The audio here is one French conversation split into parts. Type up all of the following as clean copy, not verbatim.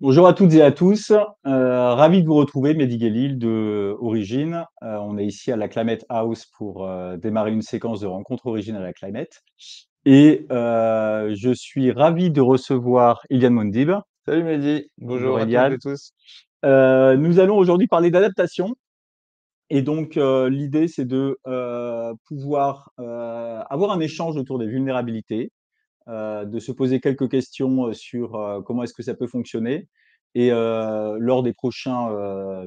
Bonjour à toutes et à tous, ravi de vous retrouver, Mehdi Guellil de Origine. On est ici à la Climate House pour démarrer une séquence de rencontres Origine à la Climate. Et je suis ravi de recevoir Eliane Mondib. Salut Mehdi, Bonjour bonjour à toutes Eliane. et tous. Nous allons aujourd'hui parler d'adaptation. Et donc l'idée c'est de pouvoir avoir un échange autour des vulnérabilités, de se poser quelques questions sur comment est-ce que ça peut fonctionner. Et lors des prochains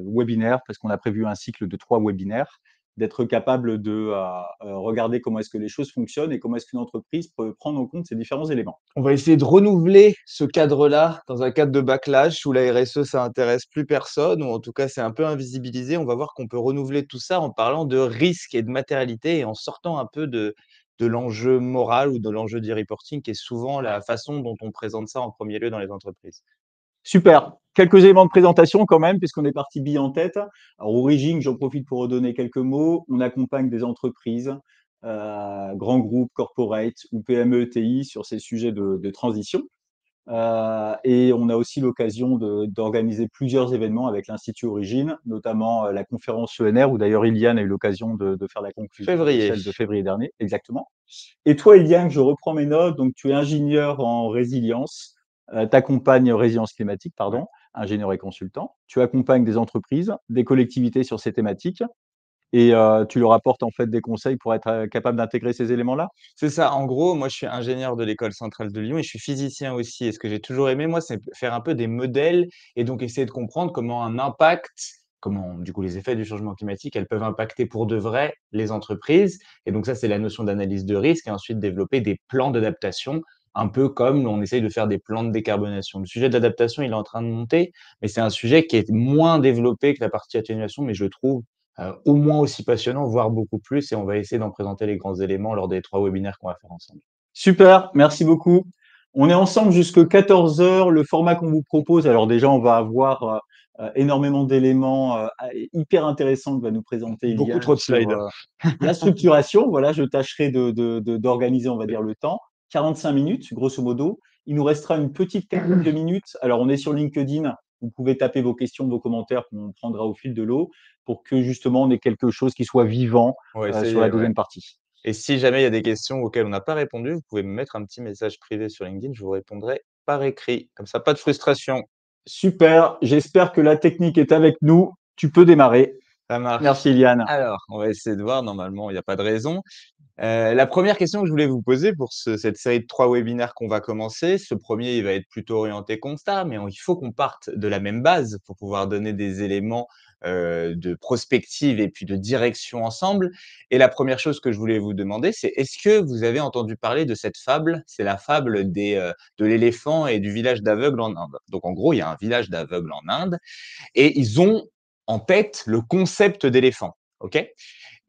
webinaires, parce qu'on a prévu un cycle de 3 webinaires, d'être capable de regarder comment est-ce que les choses fonctionnent et comment est-ce qu'une entreprise peut prendre en compte ces différents éléments. On va essayer de renouveler ce cadre-là dans un cadre de backlash où la RSE, ça intéresse plus personne, ou en tout cas c'est un peu invisibilisé. On va voir qu'on peut renouveler tout ça en parlant de risque et de matérialité et en sortant un peu de l'enjeu moral ou de l'enjeu d'e-reporting qui est souvent la façon dont on présente ça en premier lieu dans les entreprises. Super. Quelques éléments de présentation quand même, puisqu'on est parti bille en tête. Alors, Origine, j'en profite pour redonner quelques mots. On accompagne des entreprises, grands groupes, corporate ou PME, TI sur ces sujets de transition. Et on a aussi l'occasion d'organiser plusieurs événements avec l'Institut Origine, notamment la conférence ENR, où d'ailleurs Iliane a eu l'occasion de faire la conclusion de Février. celle de février dernier, exactement. Et toi, Iliane, je reprends mes notes, donc tu es ingénieur en résilience, t'accompagnes résilience climatique, Ouais. pardon, ingénieur et consultant. Tu accompagnes des entreprises, des collectivités sur ces thématiques, et tu leur apportes en fait des conseils pour être capable d'intégrer ces éléments-là. C'est ça. En gros, moi, je suis ingénieur de l'École centrale de Lyon et je suis physicien aussi. Et ce que j'ai toujours aimé, moi, c'est faire un peu des modèles et donc essayer de comprendre comment un impact, comment, du coup, les effets du changement climatique, elles peuvent impacter pour de vrai les entreprises. Et donc, ça, c'est la notion d'analyse de risque et ensuite développer des plans d'adaptation, un peu comme on essaye de faire des plans de décarbonation. Le sujet d'adaptation, il est en train de monter, mais c'est un sujet qui est moins développé que la partie atténuation, mais je trouve au moins aussi passionnant, voire beaucoup plus, et on va essayer d'en présenter les grands éléments lors des 3 webinaires qu'on va faire ensemble. Super, merci beaucoup. On est ensemble jusqu'à 14 heures. Le format qu'on vous propose, alors déjà, on va avoir énormément d'éléments hyper intéressants que va nous présenter Beaucoup Iliane trop de sur slides. la structuration. Voilà, je tâcherai d'organiser, on va dire, le temps. 45 minutes, grosso modo. Il nous restera une petite quinzaine de minutes. Alors, on est sur LinkedIn. Vous pouvez taper vos questions, vos commentaires qu'on prendra au fil de l'eau pour que justement on ait quelque chose qui soit vivant On va sur la essayer, ouais. deuxième partie. Et si jamais il y a des questions auxquelles on n'a pas répondu, vous pouvez me mettre un petit message privé sur LinkedIn, je vous répondrai par écrit. Comme ça, pas de frustration. Super, j'espère que la technique est avec nous. Tu peux démarrer. Ça Merci, marche. Eliane. Alors, on va essayer de voir. Normalement, il n'y a pas de raison. La première question que je voulais vous poser pour cette série de 3 webinaires qu'on va commencer, ce premier, il va être plutôt orienté constat, mais il faut qu'on parte de la même base pour pouvoir donner des éléments de prospective et puis de direction ensemble. Et la première chose que je voulais vous demander, c'est est-ce que vous avez entendu parler de cette fable? C'est la fable de l'éléphant et du village d'aveugles en Inde. Donc en gros, il y a un village d'aveugles en Inde et ils ont en tête le concept d'éléphant. OK?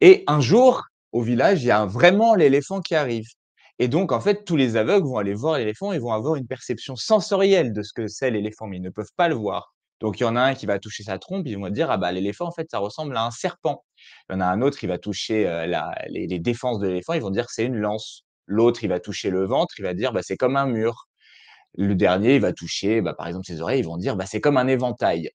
Et un jour, au village, il y a vraiment l'éléphant qui arrive. Et donc, en fait, tous les aveugles vont aller voir l'éléphant et vont avoir une perception sensorielle de ce que c'est l'éléphant, mais ils ne peuvent pas le voir. Donc, il y en a un qui va toucher sa trompe, ils vont dire, ah bah, l'éléphant, en fait, ça ressemble à un serpent. Il y en a un autre qui va toucher les défenses de l'éléphant, ils vont dire, c'est une lance. L'autre, il va toucher le ventre, il va dire, bah, c'est comme un mur. Le dernier, il va toucher, bah, par exemple, ses oreilles, ils vont dire, bah, c'est comme un éventail.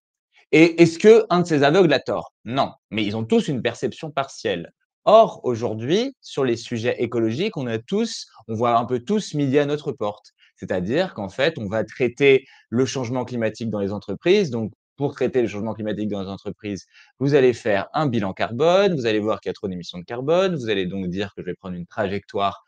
Et est-ce que un de ces aveugles a tort? Non, mais ils ont tous une perception partielle. Or, aujourd'hui, sur les sujets écologiques, on voit un peu tous midi à notre porte. C'est-à-dire qu'en fait, on va traiter le changement climatique dans les entreprises. Donc, pour traiter le changement climatique dans les entreprises, vous allez faire un bilan carbone, vous allez voir qu'il y a trop d'émissions de carbone, vous allez donc dire que je vais prendre une trajectoire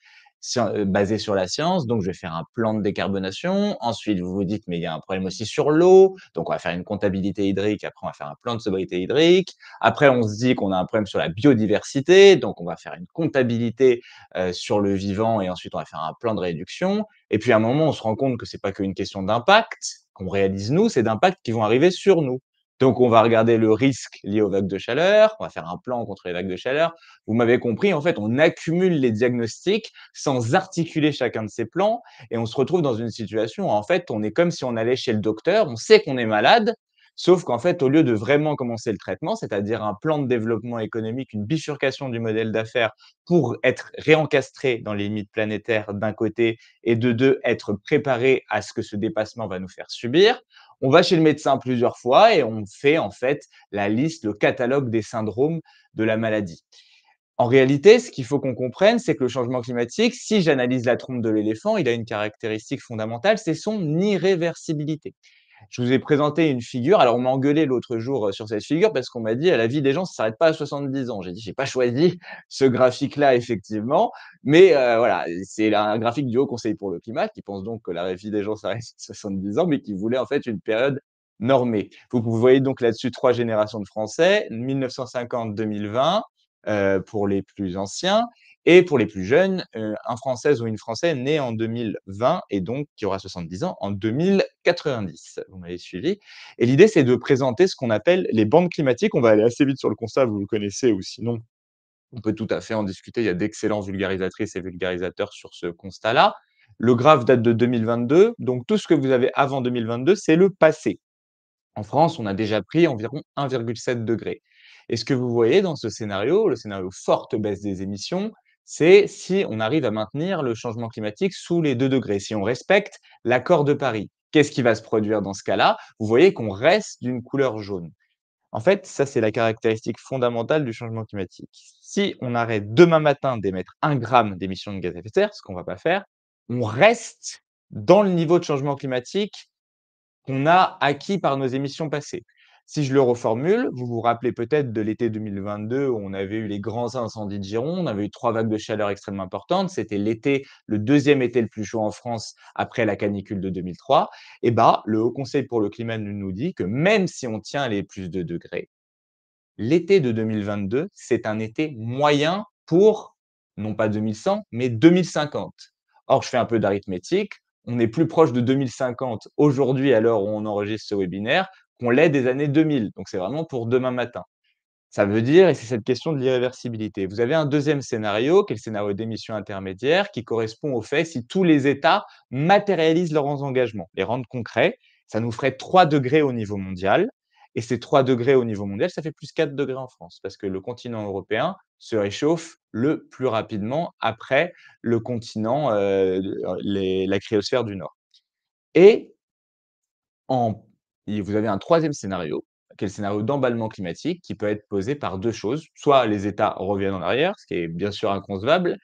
basée sur la science, donc je vais faire un plan de décarbonation. Ensuite, vous vous dites, mais il y a un problème aussi sur l'eau, donc on va faire une comptabilité hydrique, après on va faire un plan de sobriété hydrique. Après, on se dit qu'on a un problème sur la biodiversité, donc on va faire une comptabilité sur le vivant et ensuite on va faire un plan de réduction. Et puis à un moment, on se rend compte que c'est pas qu'une question d'impact qu'on réalise nous, c'est d'impact qui vont arriver sur nous. Donc on va regarder le risque lié aux vagues de chaleur, on va faire un plan contre les vagues de chaleur. Vous m'avez compris, en fait, on accumule les diagnostics sans articuler chacun de ces plans et on se retrouve dans une situation où, en fait, on est comme si on allait chez le docteur, on sait qu'on est malade, Sauf qu'en fait, au lieu de vraiment commencer le traitement, c'est-à-dire un plan de développement économique, une bifurcation du modèle d'affaires pour être réencastré dans les limites planétaires d'un côté et de deux, être préparé à ce que ce dépassement va nous faire subir, on va chez le médecin plusieurs fois et on fait en fait la liste, le catalogue des syndromes de la maladie. En réalité, ce qu'il faut qu'on comprenne, c'est que le changement climatique, si j'analyse la trompe de l'éléphant, il a une caractéristique fondamentale, c'est son irréversibilité. Je vous ai présenté une figure. Alors, on m'a engueulé l'autre jour sur cette figure parce qu'on m'a dit: «La vie des gens, ça s'arrête pas à 70 ans». J'ai dit: «J'ai pas choisi ce graphique-là, effectivement, mais voilà, c'est un graphique du Haut Conseil pour le climat qui pense donc que la vie des gens s'arrête à 70 ans, mais qui voulait en fait une période normée». Vous voyez donc là-dessus 3 générations de Français, 1950-2020, pour les plus anciens et pour les plus jeunes, un Française ou une Française née en 2020 et donc qui aura 70 ans en 2090. Vous m'avez suivi? Et l'idée, c'est de présenter ce qu'on appelle les bandes climatiques. On va aller assez vite sur le constat, vous le connaissez ou sinon on peut tout à fait en discuter. Il y a d'excellents vulgarisatrices et vulgarisateurs sur ce constat-là. Le graphe date de 2022, donc tout ce que vous avez avant 2022, c'est le passé. En France, on a déjà pris environ 1,7 degré. Et ce que vous voyez dans ce scénario, le scénario forte baisse des émissions, c'est si on arrive à maintenir le changement climatique sous les 2 degrés, si on respecte l'accord de Paris. Qu'est-ce qui va se produire dans ce cas-là? Vous voyez qu'on reste d'une couleur jaune. En fait, ça, c'est la caractéristique fondamentale du changement climatique. Si on arrête demain matin d'émettre 1 gramme d'émissions de gaz à effet de serre, ce qu'on ne va pas faire, on reste dans le niveau de changement climatique qu'on a acquis par nos émissions passées. Si je le reformule, vous vous rappelez peut-être de l'été 2022 où on avait eu les grands incendies de Gironde, on avait eu 3 vagues de chaleur extrêmement importantes. C'était l'été, le deuxième été le plus chaud en France après la canicule de 2003. Et bah, le Haut Conseil pour le climat nous dit que même si on tient les plus de degrés, l'été de 2022, c'est un été moyen pour, non pas 2100, mais 2050. Or, je fais un peu d'arithmétique, on est plus proche de 2050 aujourd'hui, à l'heure où on enregistre ce webinaire, qu'on l'est des années 2000. Donc, c'est vraiment pour demain matin. Ça veut dire, et c'est cette question de l'irréversibilité. Vous avez un deuxième scénario, qui est le scénario d'émissions intermédiaires, qui correspond au fait si tous les États matérialisent leurs engagements, les rendent concrets, ça nous ferait 3 degrés au niveau mondial. Et ces 3 degrés au niveau mondial, ça fait plus 4 degrés en France, parce que le continent européen se réchauffe le plus rapidement après le continent, la cryosphère du Nord. Et en et vous avez un troisième scénario, qui est le scénario d'emballement climatique, qui peut être posé par 2 choses. Soit les États reviennent en arrière, ce qui est bien sûr inconcevable,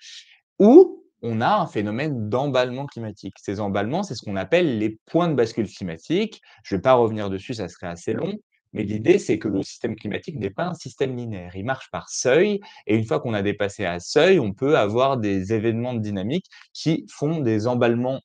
ou on a un phénomène d'emballement climatique. Ces emballements, c'est ce qu'on appelle les points de bascule climatique. Je ne vais pas revenir dessus, ça serait assez long, mais l'idée, c'est que le système climatique n'est pas un système linéaire. Il marche par seuil, et une fois qu'on a dépassé un seuil, on peut avoir des événements de dynamique qui font des emballements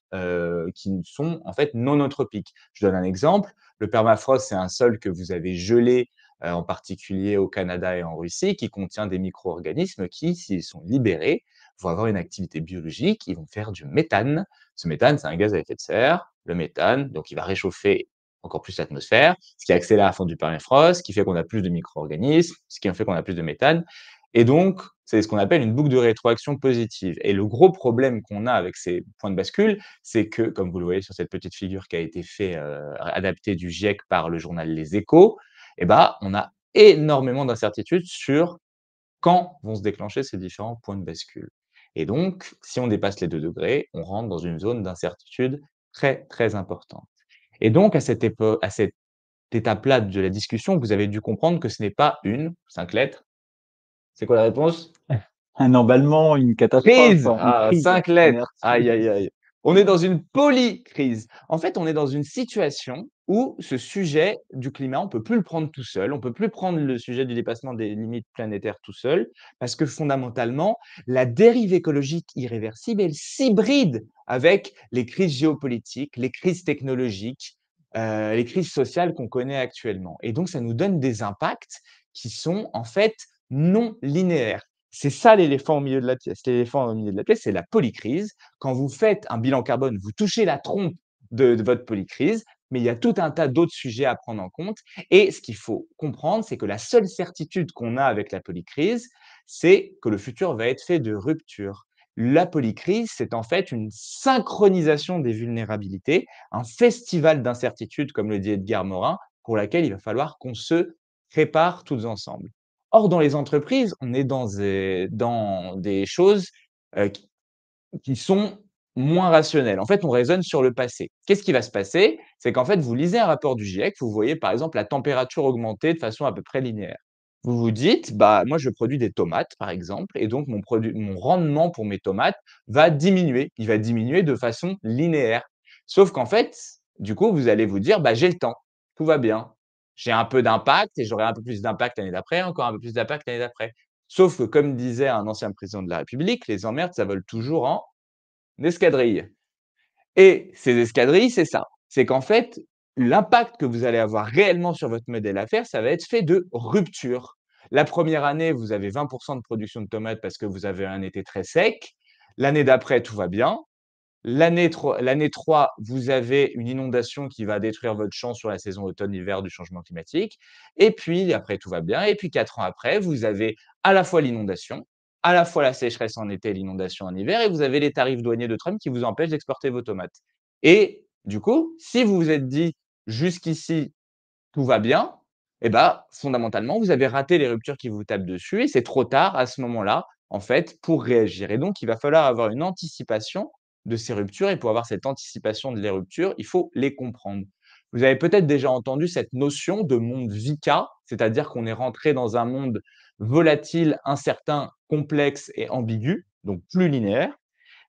qui sont en fait non entropiques. Je donne un exemple. Le permafrost, c'est un sol que vous avez gelé, en particulier au Canada et en Russie, qui contient des micro-organismes qui, s'ils sont libérés, vont avoir une activité biologique, ils vont faire du méthane. Ce méthane, c'est un gaz à effet de serre. Le méthane, donc il va réchauffer encore plus l'atmosphère, ce qui accélère la fonte du permafrost, ce qui fait qu'on a plus de micro-organismes, ce qui fait qu'on a plus de méthane. Et donc, c'est ce qu'on appelle une boucle de rétroaction positive. Et le gros problème qu'on a avec ces points de bascule, c'est que, comme vous le voyez sur cette petite figure qui a été fait, adaptée du GIEC par le journal Les Échos, eh ben, on a énormément d'incertitudes sur quand vont se déclencher ces différents points de bascule. Et donc, si on dépasse les 2 degrés, on rentre dans une zone d'incertitude très, très importante. Et donc, à cette étape-là de la discussion, vous avez dû comprendre que ce n'est pas une 5 lettres. C'est quoi la réponse? Un emballement, une catastrophe, Crise! une Ah, crise. 5 lettres. Aïe, Merci. aïe, aïe. On est dans une polycrise. En fait, on est dans une situation où ce sujet du climat, on peut plus le prendre tout seul. On peut plus prendre le sujet du dépassement des limites planétaires tout seul, parce que fondamentalement, la dérive écologique irréversible, elle s'hybride avec les crises géopolitiques, les crises technologiques, les crises sociales qu'on connaît actuellement. Et donc, ça nous donne des impacts qui sont en fait non linéaires. C'est ça l'éléphant au milieu de la pièce. L'éléphant au milieu de la pièce, c'est la polycrise. Quand vous faites un bilan carbone, vous touchez la trompe de votre polycrise, mais il y a tout un tas d'autres sujets à prendre en compte. Et ce qu'il faut comprendre, c'est que la seule certitude qu'on a avec la polycrise, c'est que le futur va être fait de ruptures. La polycrise, c'est en fait une synchronisation des vulnérabilités, un festival d'incertitudes, comme le dit Edgar Morin, pour laquelle il va falloir qu'on se prépare tous ensemble. Or, dans les entreprises, on est dans des choses qui sont moins rationnels. En fait, on raisonne sur le passé. Qu'est-ce qui va se passer? C'est qu'en fait, vous lisez un rapport du GIEC, vous voyez par exemple la température augmenter de façon à peu près linéaire. Vous vous dites, bah, moi je produis des tomates par exemple, et donc mon rendement pour mes tomates va diminuer. Il va diminuer de façon linéaire. Sauf qu'en fait, du coup, vous allez vous dire, bah, j'ai le temps, tout va bien. J'ai un peu d'impact et j'aurai un peu plus d'impact l'année d'après, encore un peu plus d'impact l'année d'après. Sauf que, comme disait un ancien président de la République, les emmerdes, ça vole toujours en escadrilles. Et ces escadrilles, c'est ça. C'est qu'en fait, l'impact que vous allez avoir réellement sur votre modèle d'affaires, ça va être fait de ruptures. La première année, vous avez 20 de production de tomates parce que vous avez un été très sec. L'année d'après, tout va bien. L'année 3, vous avez une inondation qui va détruire votre champ sur la saison automne-hiver du changement climatique. Et puis, après, tout va bien. Et puis, 4 ans après, vous avez à la fois l'inondation, à la fois la sécheresse en été et l'inondation en hiver, et vous avez les tarifs douaniers de Trump qui vous empêchent d'exporter vos tomates. Et du coup, si vous vous êtes dit jusqu'ici, tout va bien, et ben, fondamentalement, vous avez raté les ruptures qui vous tapent dessus et c'est trop tard à ce moment-là, en fait, pour réagir. Et donc, il va falloir avoir une anticipation de ces ruptures et pour avoir cette anticipation de les ruptures, il faut les comprendre. Vous avez peut-être déjà entendu cette notion de monde VICA, c'est-à-dire qu'on est rentré dans un monde volatile, incertain, complexe et ambigu, donc plus linéaire.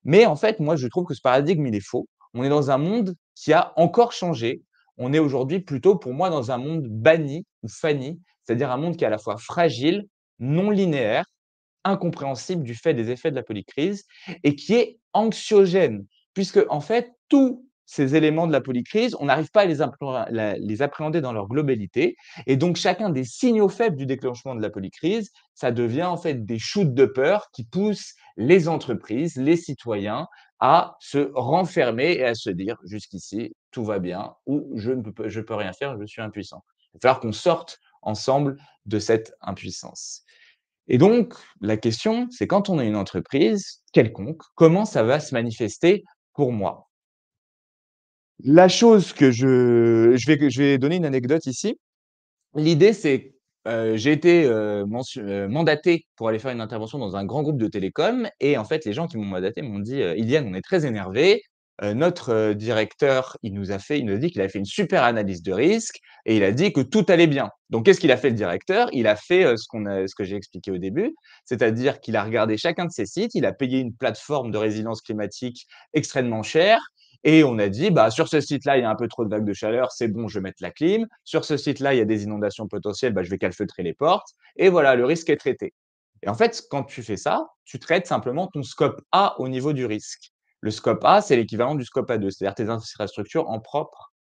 Mais en fait, moi, je trouve que ce paradigme, il est faux. On est dans un monde qui a encore changé. On est aujourd'hui plutôt, pour moi, dans un monde banni ou fanny, c'est-à-dire un monde qui est à la fois fragile, non linéaire, incompréhensible du fait des effets de la polycrise et qui est anxiogène, puisque en fait, tous ces éléments de la polycrise, on n'arrive pas à les appréhender dans leur globalité. Et donc, chacun des signaux faibles du déclenchement de la polycrise, ça devient en fait des shoots de peur qui poussent les entreprises, les citoyens à se renfermer et à se dire jusqu'ici, tout va bien, ou je peux rien faire, je suis impuissant. Il va falloir qu'on sorte ensemble de cette impuissance. Et donc, la question, c'est quand on est une entreprise quelconque, comment ça va se manifester pour moi? La chose que je vais donner une anecdote ici. L'idée, c'est, j'ai été, mandaté pour aller faire une intervention dans un grand groupe de télécom et en fait, les gens qui m'ont mandaté m'ont dit: «Ilian, on est très énervés, notre, directeur, il nous a dit qu'il avait fait une super analyse de risque et il a dit que tout allait bien». Donc qu'est-ce qu'il a fait le directeur? Il a fait, ce que j'ai expliqué au début, c'est-à-dire qu'il a regardé chacun de ses sites, il a payé une plateforme de résilience climatique extrêmement chère et on a dit, bah, sur ce site-là, il y a un peu trop de vagues de chaleur, c'est bon, je vais mettre la clim. Sur ce site-là, il y a des inondations potentielles, bah, je vais calfeutrer les portes. Et voilà, le risque est traité. Et en fait, quand tu fais ça, tu traites simplement ton scope A au niveau du risque. Le scope A, c'est l'équivalent du scope A2, c'est-à-dire tes infrastructures en propre,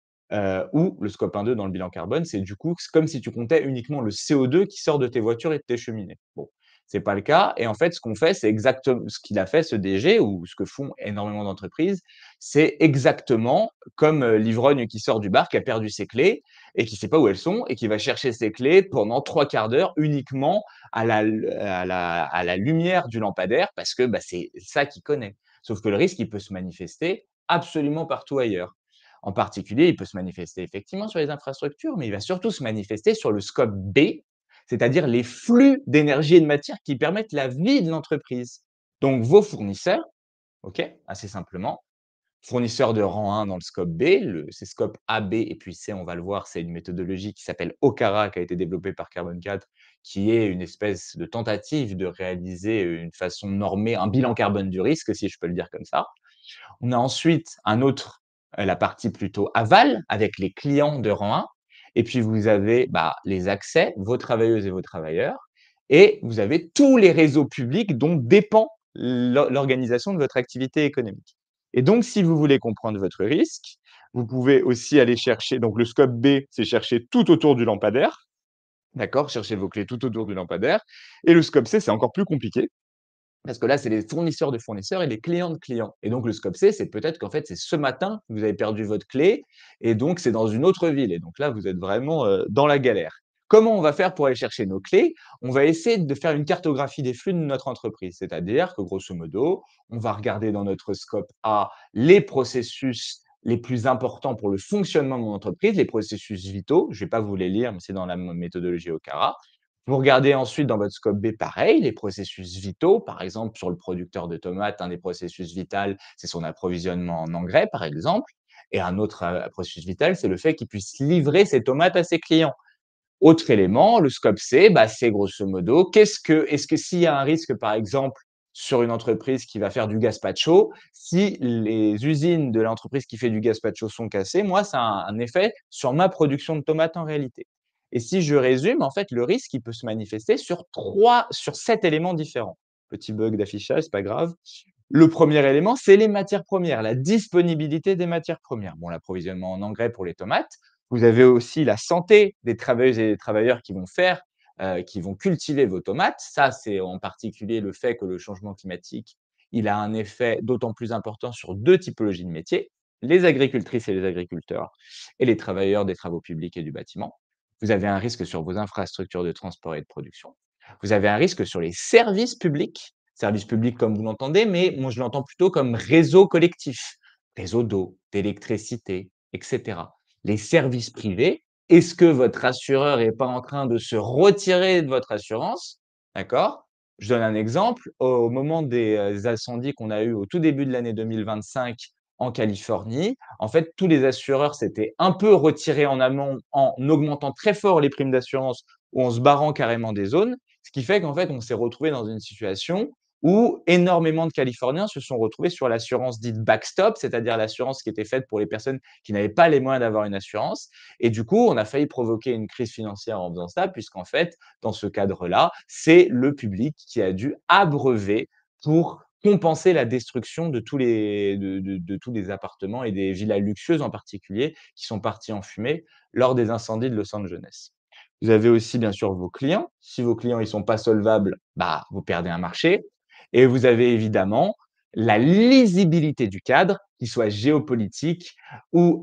ou le scope 1,2 dans le bilan carbone, c'est du coup comme si tu comptais uniquement le CO2 qui sort de tes voitures et de tes cheminées. Bon, c'est pas le cas. Et en fait, ce qu'on fait, c'est exactement ce qu'il a fait, ce DG, ou ce que font énormément d'entreprises, c'est exactement comme, l'ivrogne qui sort du bar, qui a perdu ses clés et qui sait pas où elles sont et qui va chercher ses clés pendant 3/4 d'heure uniquement à la lumière du lampadaire parce que, bah, c'est ça qu'il connaît. Sauf que le risque, il peut se manifester absolument partout ailleurs. En particulier, il peut se manifester effectivement sur les infrastructures, mais il va surtout se manifester sur le scope B, c'est-à-dire les flux d'énergie et de matière qui permettent la vie de l'entreprise. Donc vos fournisseurs, OK, assez simplement, fournisseur de rang 1 dans le scope B, c'est scope A, B et puis C, on va le voir, c'est une méthodologie qui s'appelle OCARA, qui a été développée par Carbone 4, qui est une espèce de tentative de réaliser une façon normée, un bilan carbone du risque, si je peux le dire comme ça. On a ensuite la partie plutôt aval, avec les clients de rang 1, et puis vous avez bah, les accès, vos travailleuses et vos travailleurs, et vous avez tous les réseaux publics dont dépend l'organisation de votre activité économique. Et donc, si vous voulez comprendre votre risque, vous pouvez aussi aller chercher, donc le scope B, c'est chercher tout autour du lampadaire, d'accord? Chercher vos clés tout autour du lampadaire. Et le scope C, c'est encore plus compliqué, parce que là, c'est les fournisseurs de fournisseurs et les clients de clients. Et donc, le scope C, c'est peut-être qu'en fait, c'est ce matin que vous avez perdu votre clé et donc c'est dans une autre ville. Et donc là, vous êtes vraiment dans la galère. Comment on va faire pour aller chercher nos clés? On va essayer de faire une cartographie des flux de notre entreprise. C'est-à-dire que grosso modo, on va regarder dans notre scope A les processus les plus importants pour le fonctionnement de mon entreprise, les processus vitaux. Je ne vais pas vous les lire, mais c'est dans la méthodologie OCARA. Vous regardez ensuite dans votre scope B, pareil, les processus vitaux. Par exemple, sur le producteur de tomates, un des processus vitaux, c'est son approvisionnement en engrais, par exemple. Et un autre processus vital, c'est le fait qu'il puisse livrer ses tomates à ses clients. Autre élément, le scope C, c'est grosso modo, est-ce que s'il y a un risque, par exemple, sur une entreprise qui va faire du gazpacho, si les usines de l'entreprise qui fait du gazpacho sont cassées, moi, ça a un effet sur ma production de tomates en réalité. Et si je résume, en fait, le risque, il peut se manifester sur 7 éléments différents. Petit bug d'affichage, c'est pas grave. Le premier élément, c'est les matières premières, la disponibilité des matières premières. Bon, l'approvisionnement en engrais pour les tomates. Vous avez aussi la santé des travailleuses et des travailleurs qui vont cultiver vos tomates. Ça, c'est en particulier le fait que le changement climatique, il a un effet d'autant plus important sur 2 typologies de métiers, les agricultrices et les agriculteurs et les travailleurs des travaux publics et du bâtiment. Vous avez un risque sur vos infrastructures de transport et de production. Vous avez un risque sur les services publics comme vous l'entendez, mais moi je l'entends plutôt comme réseau collectif, réseau d'eau, d'électricité, etc. Les services privés, est-ce que votre assureur n'est pas en train de se retirer de votre assurance? D'accord? Je donne un exemple. Au moment des incendies qu'on a eu au tout début de l'année 2025 en Californie, en fait, tous les assureurs s'étaient un peu retirés en amont en augmentant très fort les primes d'assurance ou en se barrant carrément des zones, ce qui fait qu'en fait, on s'est retrouvé dans une situation où énormément de Californiens se sont retrouvés sur l'assurance dite backstop, c'est-à-dire l'assurance qui était faite pour les personnes qui n'avaient pas les moyens d'avoir une assurance. Et du coup, on a failli provoquer une crise financière en faisant ça, puisqu'en fait, dans ce cadre-là, c'est le public qui a dû abreuver pour compenser la destruction de tous les appartements et des villas luxueuses en particulier qui sont partis en fumée lors des incendies de Los Angeles. Vous avez aussi bien sûr vos clients. Si vos clients ne sont pas solvables, vous perdez un marché. Et vous avez évidemment la lisibilité du cadre, qu'il soit géopolitique ou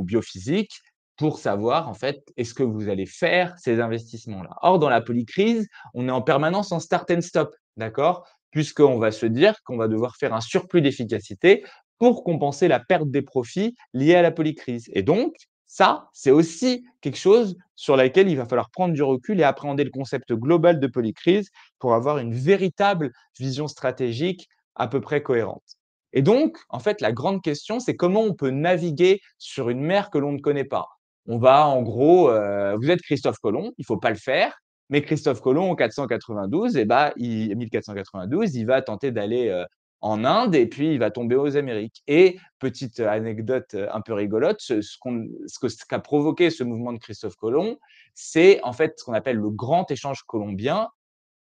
biophysique, pour savoir en fait est-ce que vous allez faire ces investissements-là. Or, dans la polycrise, on est en permanence en start and stop, d'accord? Puisqu'on va se dire qu'on va devoir faire un surplus d'efficacité pour compenser la perte des profits liés à la polycrise. Et donc, ça, c'est aussi quelque chose sur laquelle il va falloir prendre du recul et appréhender le concept global de polycrise pour avoir une véritable vision stratégique à peu près cohérente. Et donc, en fait, la grande question, c'est comment on peut naviguer sur une mer que l'on ne connaît pas. On va, en gros, vous êtes Christophe Colomb, il ne faut pas le faire, mais Christophe Colomb, en 492, 1492, il va tenter d'aller en Inde et puis il va tomber aux Amériques. Et petite anecdote un peu rigolote, ce qu'a provoqué ce mouvement de Christophe Colomb, c'est en fait ce qu'on appelle le grand échange colombien,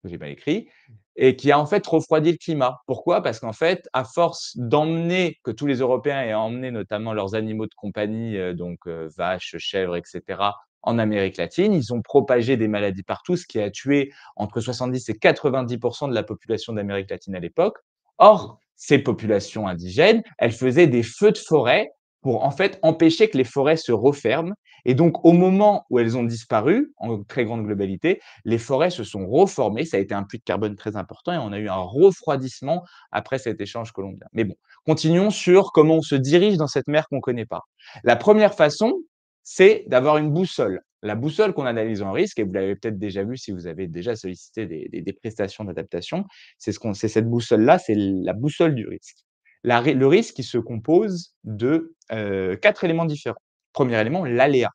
que j'ai mal écrit, et qui a en fait refroidi le climat. Pourquoi? Parce qu'en fait, à force d'emmener, que tous les Européens aient emmené notamment leurs animaux de compagnie, vaches, chèvres, etc., en Amérique latine, ils ont propagé des maladies partout, ce qui a tué entre 70 et 90% de la population d'Amérique latine à l'époque. Or, ces populations indigènes, elles faisaient des feux de forêt pour en fait empêcher que les forêts se referment. Et donc, au moment où elles ont disparu, en très grande globalité, les forêts se sont reformées, ça a été un puits de carbone très important et on a eu un refroidissement après cet échange colombien. Mais bon, continuons sur comment on se dirige dans cette mer qu'on ne connaît pas. La première façon, c'est d'avoir une boussole. La boussole qu'on analyse en risque, et vous l'avez peut-être déjà vu si vous avez déjà sollicité des prestations d'adaptation, c'est cette boussole-là, c'est la boussole du risque. Le risque, il se compose de 4 éléments différents. Premier élément, l'aléa.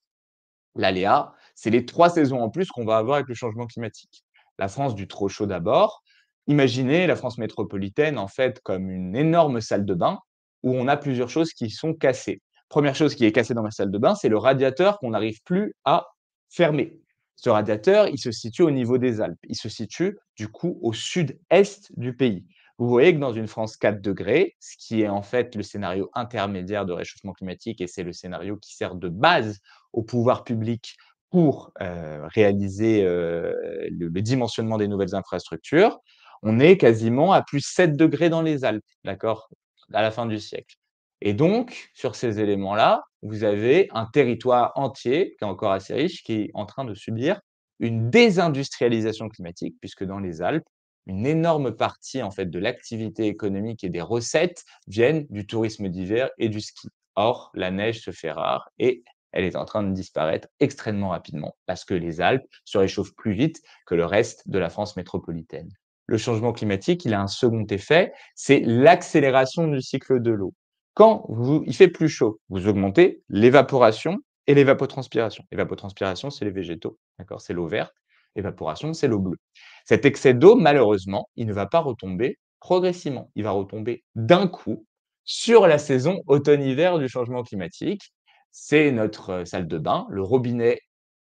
L'aléa, c'est les 3 saisons en plus qu'on va avoir avec le changement climatique. La France du trop chaud d'abord. Imaginez la France métropolitaine, en fait, comme une énorme salle de bain où on a plusieurs choses qui sont cassées. Première chose qui est cassée dans ma salle de bain, c'est le radiateur qu'on n'arrive plus à fermer. Ce radiateur, il se situe au niveau des Alpes. Il se situe, du coup, au sud-est du pays. Vous voyez que dans une France 4 degrés, ce qui est en fait le scénario intermédiaire de réchauffement climatique et c'est le scénario qui sert de base au pouvoir public pour réaliser le dimensionnement des nouvelles infrastructures, on est quasiment à plus 7 degrés dans les Alpes, d'accord, à la fin du siècle. Et donc, sur ces éléments-là, vous avez un territoire entier, qui est encore assez riche, qui est en train de subir une désindustrialisation climatique, puisque dans les Alpes, une énorme partie en fait de l'activité économique et des recettes viennent du tourisme d'hiver et du ski. Or, la neige se fait rare et elle est en train de disparaître extrêmement rapidement parce que les Alpes se réchauffent plus vite que le reste de la France métropolitaine. Le changement climatique, il a un second effet, c'est l'accélération du cycle de l'eau. Il fait plus chaud, vous augmentez l'évaporation et l'évapotranspiration. L'évapotranspiration, c'est les végétaux, d'accord? C'est l'eau verte. L'évaporation, c'est l'eau bleue. Cet excès d'eau, malheureusement, il ne va pas retomber progressivement. Il va retomber d'un coup sur la saison automne-hiver du changement climatique. C'est notre salle de bain, le robinet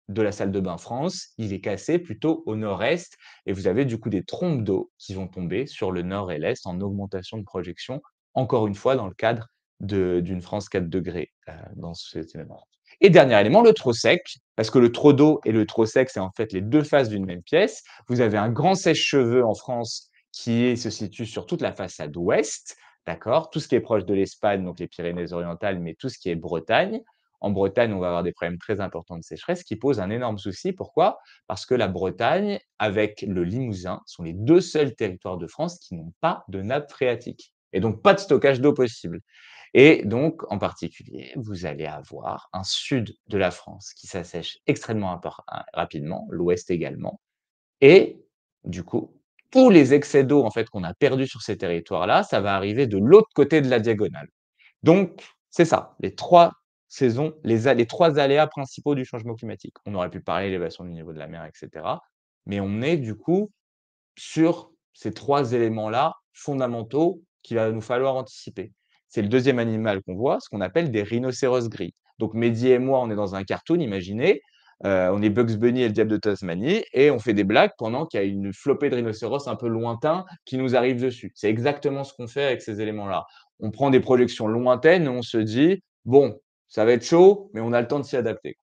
de la salle de bain France, il est cassé plutôt au nord-est et vous avez du coup des trompes d'eau qui vont tomber sur le nord et l'est en augmentation de projection, encore une fois dans le cadre d'une France 4 degrés dans cet élément. Et dernier élément, le trop sec, parce que le trop d'eau et le trop sec, c'est en fait les deux faces d'une même pièce. Vous avez un grand sèche-cheveux en France se situe sur toute la façade ouest, d'accord? Tout ce qui est proche de l'Espagne, donc les Pyrénées-Orientales, mais tout ce qui est Bretagne. En Bretagne, on va avoir des problèmes très importants de sécheresse qui posent un énorme souci. Pourquoi? Parce que la Bretagne, avec le Limousin, sont les deux seuls territoires de France qui n'ont pas de nappe phréatique et donc pas de stockage d'eau possible. Et donc, en particulier, vous allez avoir un sud de la France qui s'assèche extrêmement rapidement, l'ouest également. Et du coup, tous les excès d'eau en fait qu'on a perdus sur ces territoires-là, ça va arriver de l'autre côté de la diagonale. Donc, c'est ça, les 3 saisons, les 3 aléas principaux du changement climatique. On aurait pu parler de l'élévation du niveau de la mer, et cetera, mais on est du coup sur ces 3 éléments-là fondamentaux qu'il va nous falloir anticiper. C'est le deuxième animal qu'on voit, ce qu'on appelle des rhinocéros gris. Donc Mehdi et moi, on est dans un cartoon, imaginez, on est Bugs Bunny et le diable de Tasmanie et on fait des blagues pendant qu'il y a une flopée de rhinocéros un peu lointains qui nous arrivent dessus. C'est exactement ce qu'on fait avec ces éléments-là. On prend des projections lointaines et on se dit: «Bon, ça va être chaud, mais on a le temps de s'y adapter».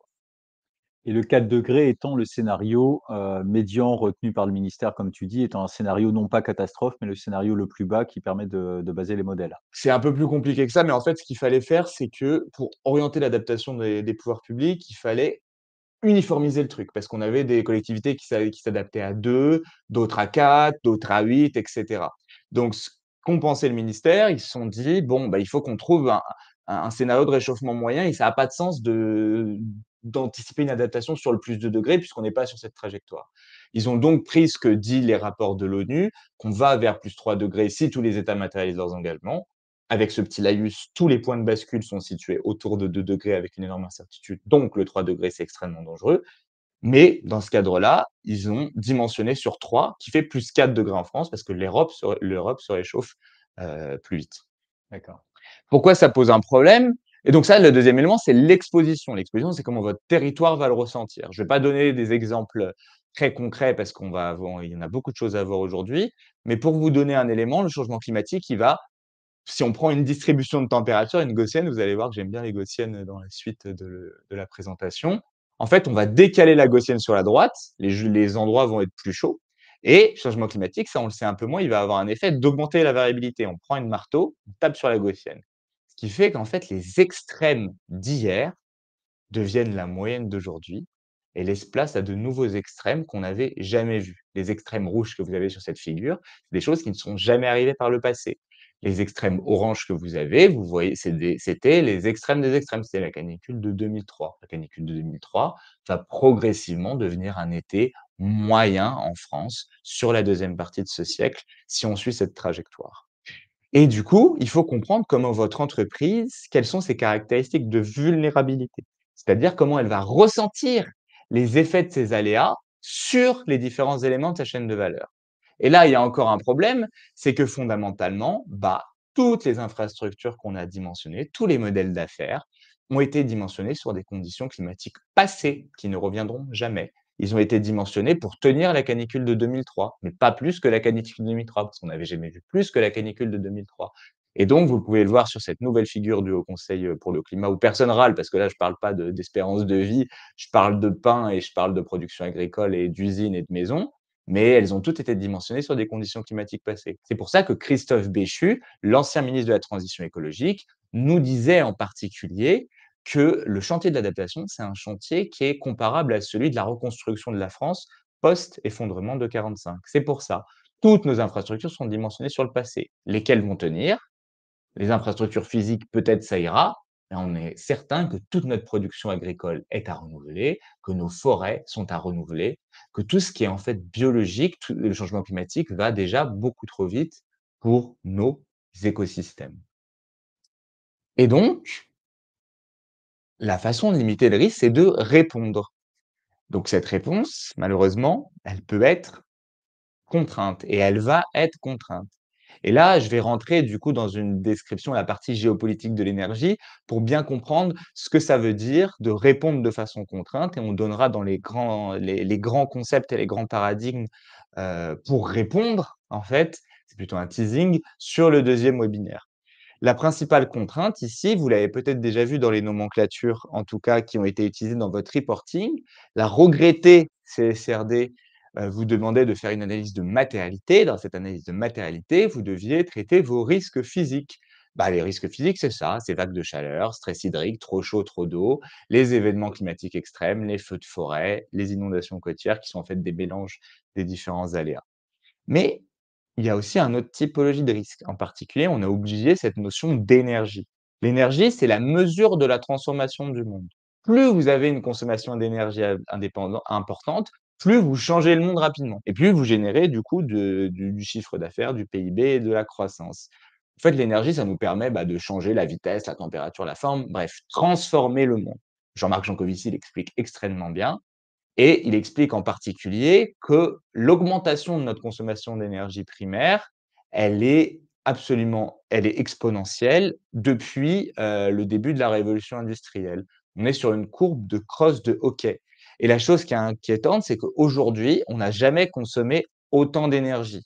Et le 4 degrés étant le scénario, médian retenu par le ministère, comme tu dis, étant un scénario non pas catastrophe, mais le scénario le plus bas qui permet de baser les modèles. C'est un peu plus compliqué que ça, mais en fait, ce qu'il fallait faire, c'est que pour orienter l'adaptation des pouvoirs publics, il fallait uniformiser le truc parce qu'on avait des collectivités qui s'adaptaient à 2, d'autres à 4, d'autres à 8, et cetera. Donc ce qu'ont pensé le ministère, ils se sont dit: «Bon, bah, il faut qu'on trouve un scénario de réchauffement moyen et ça a pas de sens d'anticiper une adaptation sur le plus de degrés puisqu'on n'est pas sur cette trajectoire». Ils ont donc pris ce que dit les rapports de l'ONU, qu'on va vers +3 degrés si tous les États matérialisent leurs engagements. Avec ce petit laïus, tous les points de bascule sont situés autour de 2 degrés avec une énorme incertitude, donc le 3 degrés, c'est extrêmement dangereux. Mais dans ce cadre-là, ils ont dimensionné sur 3, qui fait +4 degrés en France, parce que l'Europe se réchauffe plus vite. D'accord. Pourquoi ça pose un problème? Et donc ça, le deuxième élément, c'est l'exposition. L'exposition, c'est comment votre territoire va le ressentir. Je ne vais pas donner des exemples très concrets parce il y en a beaucoup de choses à voir aujourd'hui, mais pour vous donner un élément, le changement climatique, si on prend une distribution de température, une gaussienne, vous allez voir que j'aime bien les gaussiennes dans la suite de la présentation. En fait, on va décaler la gaussienne sur la droite, les endroits vont être plus chauds. Et changement climatique, ça on le sait un peu moins, il va avoir un effet d'augmenter la variabilité. On prend une marteau, on tape sur la gaussienne. Ce qui fait qu'en fait, les extrêmes d'hier deviennent la moyenne d'aujourd'hui et laissent place à de nouveaux extrêmes qu'on n'avait jamais vus. Les extrêmes rouges que vous avez sur cette figure, c'est des choses qui ne sont jamais arrivées par le passé. Les extrêmes oranges que vous avez, vous voyez, c'était les extrêmes des extrêmes. C'était la canicule de 2003. La canicule de 2003 va progressivement devenir un été moyen en France sur la deuxième partie de ce siècle, si on suit cette trajectoire. Et du coup, il faut comprendre comment votre entreprise, quelles sont ses caractéristiques de vulnérabilité. C'est-à-dire comment elle va ressentir les effets de ces aléas sur les différents éléments de sa chaîne de valeur. Et là, il y a encore un problème, c'est que fondamentalement, toutes les infrastructures qu'on a dimensionnées, tous les modèles d'affaires ont été dimensionnés sur des conditions climatiques passées qui ne reviendront jamais. Ils ont été dimensionnés pour tenir la canicule de 2003, mais pas plus que la canicule de 2003, parce qu'on n'avait jamais vu plus que la canicule de 2003. Et donc, vous pouvez le voir sur cette nouvelle figure du Haut Conseil pour le climat, où personne râle, parce que là, je ne parle pas d'espérance de vie, je parle de pain et je parle de production agricole et d'usines et de maisons, mais elles ont toutes été dimensionnées sur des conditions climatiques passées. C'est pour ça que Christophe Béchu, l'ancien ministre de la Transition écologique, nous disait en particulier que le chantier de l'adaptation, c'est un chantier qui est comparable à celui de la reconstruction de la France post-effondrement de 45. C'est pour ça. Toutes nos infrastructures sont dimensionnées sur le passé. Lesquelles vont tenir? Les infrastructures physiques, peut-être ça ira, on est certain que toute notre production agricole est à renouveler, que nos forêts sont à renouveler, que tout ce qui est en fait biologique, tout le changement climatique va déjà beaucoup trop vite pour nos écosystèmes. Et donc, la façon de limiter le risque, c'est de répondre. Donc cette réponse, malheureusement, elle peut être contrainte et elle va être contrainte. Et là, je vais rentrer du coup dans une description, la partie géopolitique de l'énergie, pour bien comprendre ce que ça veut dire de répondre de façon contrainte et on donnera dans les grands concepts et les grands paradigmes, pour répondre, en fait, c'est plutôt un teasing, sur le deuxième webinaire. La principale contrainte ici, vous l'avez peut-être déjà vu dans les nomenclatures, en tout cas qui ont été utilisées dans votre reporting, la regrettée CSRD vous demandait de faire une analyse de matérialité. Dans cette analyse de matérialité, vous deviez traiter vos risques physiques. Bah, les risques physiques, c'est ça, c'est vagues de chaleur, stress hydrique, trop chaud, trop d'eau, les événements climatiques extrêmes, les feux de forêt, les inondations côtières, qui sont en fait des mélanges des différents aléas. Mais il y a aussi une autre typologie de risque. En particulier, on a oublié cette notion d'énergie. L'énergie, c'est la mesure de la transformation du monde. Plus vous avez une consommation d'énergie importante, plus vous changez le monde rapidement et plus vous générez du coup du chiffre d'affaires, du PIB et de la croissance. En fait, l'énergie, ça nous permet de changer la vitesse, la température, la forme, bref, transformer le monde. Jean-Marc Jancovici l'explique extrêmement bien. Et il explique en particulier que l'augmentation de notre consommation d'énergie primaire, elle est exponentielle depuis, le début de la révolution industrielle. On est sur une courbe de crosse de hockey et la chose qui est inquiétante, c'est qu'aujourd'hui, on n'a jamais consommé autant d'énergie.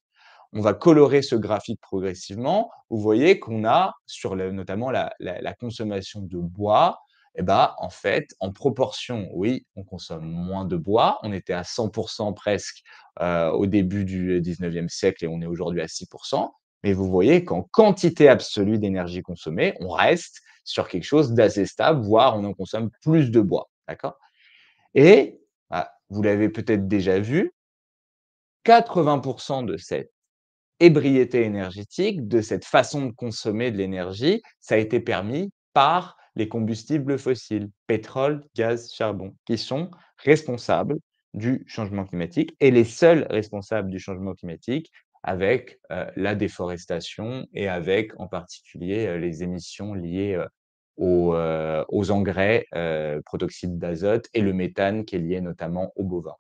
On va colorer ce graphique progressivement. Vous voyez qu'on a sur notamment la consommation de bois, eh ben, en fait, en proportion, oui, on consomme moins de bois. On était à 100% presque au début du 19e siècle et on est aujourd'hui à 6%. Mais vous voyez qu'en quantité absolue d'énergie consommée, on reste sur quelque chose d'assez stable, voire on en consomme plus de bois. D'accord? Et vous l'avez peut-être déjà vu, 80% de cette ébriété énergétique, de cette façon de consommer de l'énergie, ça a été permis par les combustibles fossiles, pétrole, gaz, charbon, qui sont responsables du changement climatique et les seuls responsables du changement climatique avec la déforestation et avec en particulier les émissions liées aux engrais, protoxyde d'azote et le méthane qui est lié notamment aux bovins.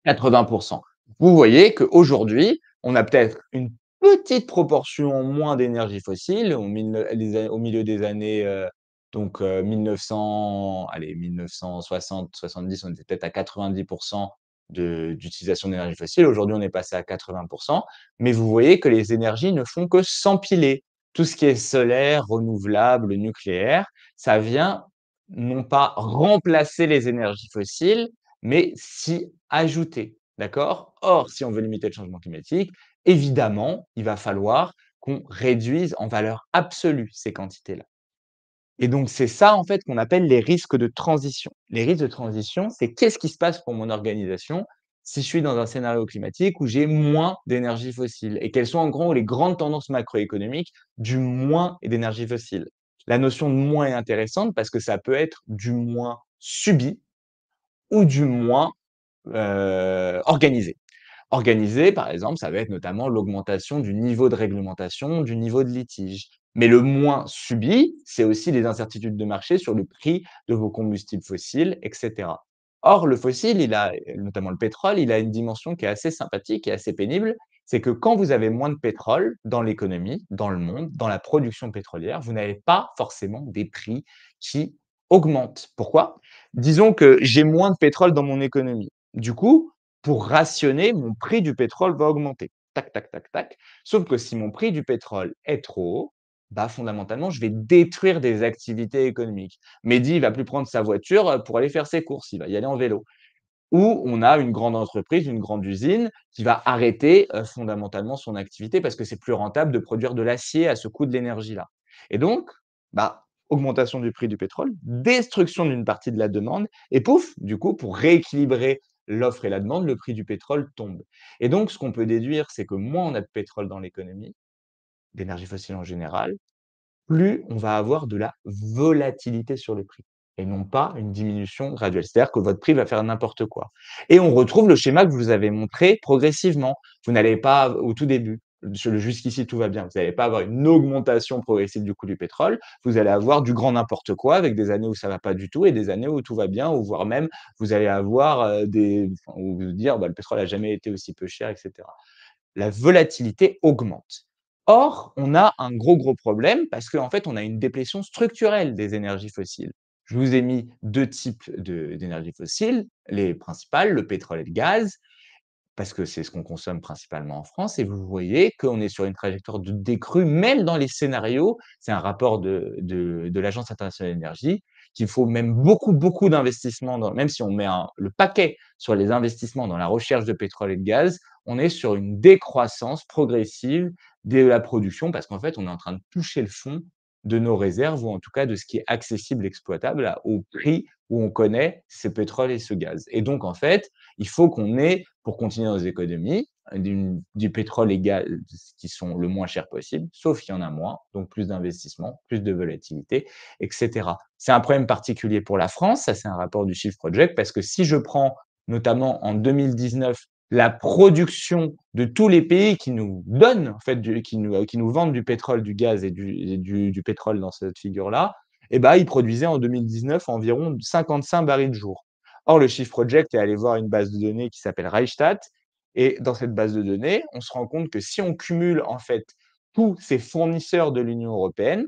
80%. Vous voyez qu'aujourd'hui, on a peut-être une petite proportion en moins d'énergie fossile. Au milieu des années 1900, allez, 1960-70, on était peut-être à 90% d'utilisation d'énergie fossile. Aujourd'hui, on est passé à 80%. Mais vous voyez que les énergies ne font que s'empiler. Tout ce qui est solaire, renouvelable, nucléaire, ça vient non pas remplacer les énergies fossiles, mais s'y ajouter, d'accord? Or, si on veut limiter le changement climatique, évidemment, il va falloir qu'on réduise en valeur absolue ces quantités-là. Et donc, c'est ça, en fait, qu'on appelle les risques de transition. Les risques de transition, c'est qu'est-ce qui se passe pour mon organisation si je suis dans un scénario climatique où j'ai moins d'énergie fossile et quelles sont en gros les grandes tendances macroéconomiques du moins d'énergie fossile. La notion de moins est intéressante parce que ça peut être du moins subi ou du moins organisé. Organisé, par exemple, ça va être notamment l'augmentation du niveau de réglementation, du niveau de litige. Mais le moins subi, c'est aussi les incertitudes de marché sur le prix de vos combustibles fossiles, et cetera. Or, le fossile, notamment le pétrole, il a une dimension qui est assez sympathique et assez pénible. C'est que quand vous avez moins de pétrole dans l'économie, dans le monde, dans la production pétrolière, vous n'avez pas forcément des prix qui augmentent. Pourquoi? Disons que j'ai moins de pétrole dans mon économie. Du coup, pour rationner, mon prix du pétrole va augmenter. Tac, tac, tac, tac. Sauf que si mon prix du pétrole est trop haut, fondamentalement, je vais détruire des activités économiques. Mehdi, il va plus prendre sa voiture pour aller faire ses courses, il va y aller en vélo. Ou on a une grande entreprise, une grande usine qui va arrêter fondamentalement son activité parce que c'est plus rentable de produire de l'acier à ce coût de l'énergie-là. Et donc, augmentation du prix du pétrole, destruction d'une partie de la demande, et pouf, du coup, pour rééquilibrer l'offre et la demande, le prix du pétrole tombe. Et donc, ce qu'on peut déduire, c'est que moins on a de pétrole dans l'économie, d'énergie fossile en général, plus on va avoir de la volatilité sur le prix et non pas une diminution graduelle. C'est-à-dire que votre prix va faire n'importe quoi et on retrouve le schéma que je vous avais montré progressivement. Vous n'allez pas au tout début, jusqu'ici tout va bien, vous n'allez pas avoir une augmentation progressive du coût du pétrole, vous allez avoir du grand n'importe quoi avec des années où ça va pas du tout et des années où tout va bien, ou voire même vous allez avoir, où vous dire: «Bah, le pétrole a jamais été aussi peu cher» et cetera. La volatilité augmente. Or, on a un gros problème parce qu'en fait, on a une déplétion structurelle des énergies fossiles. Je vous ai mis 2 types d'énergies fossiles, les principales, le pétrole et le gaz, parce que c'est ce qu'on consomme principalement en France et vous voyez qu'on est sur une trajectoire de décrue, même dans les scénarios. C'est un rapport de l'Agence internationale de l'énergie, qu'il faut même beaucoup d'investissements dans, même si on met le paquet sur les investissements dans la recherche de pétrole et de gaz, on est sur une décroissance progressive de la production parce qu'en fait, on est en train de toucher le fond de nos réserves ou en tout cas de ce qui est accessible, exploitable au prix où on connaît ce pétrole et ce gaz. Et donc, en fait, il faut qu'on ait, pour continuer nos économies, du pétrole et gaz qui sont le moins cher possible, sauf qu'il y en a moins, donc plus d'investissements, plus de volatilité, etc. C'est un problème particulier pour la France, ça c'est un rapport du Shift Project, parce que si je prends notamment en 2019 la production de tous les pays qui nous donnent, en fait, qui nous vendent du pétrole, du gaz et du pétrole dans cette figure-là, eh ben, ils produisaient en 2019 environ 55 barils de jour. Or, le Shift Project est allé voir une base de données qui s'appelle Reichstat. Et dans cette base de données, on se rend compte que si on cumule en fait tous ces fournisseurs de l'Union européenne,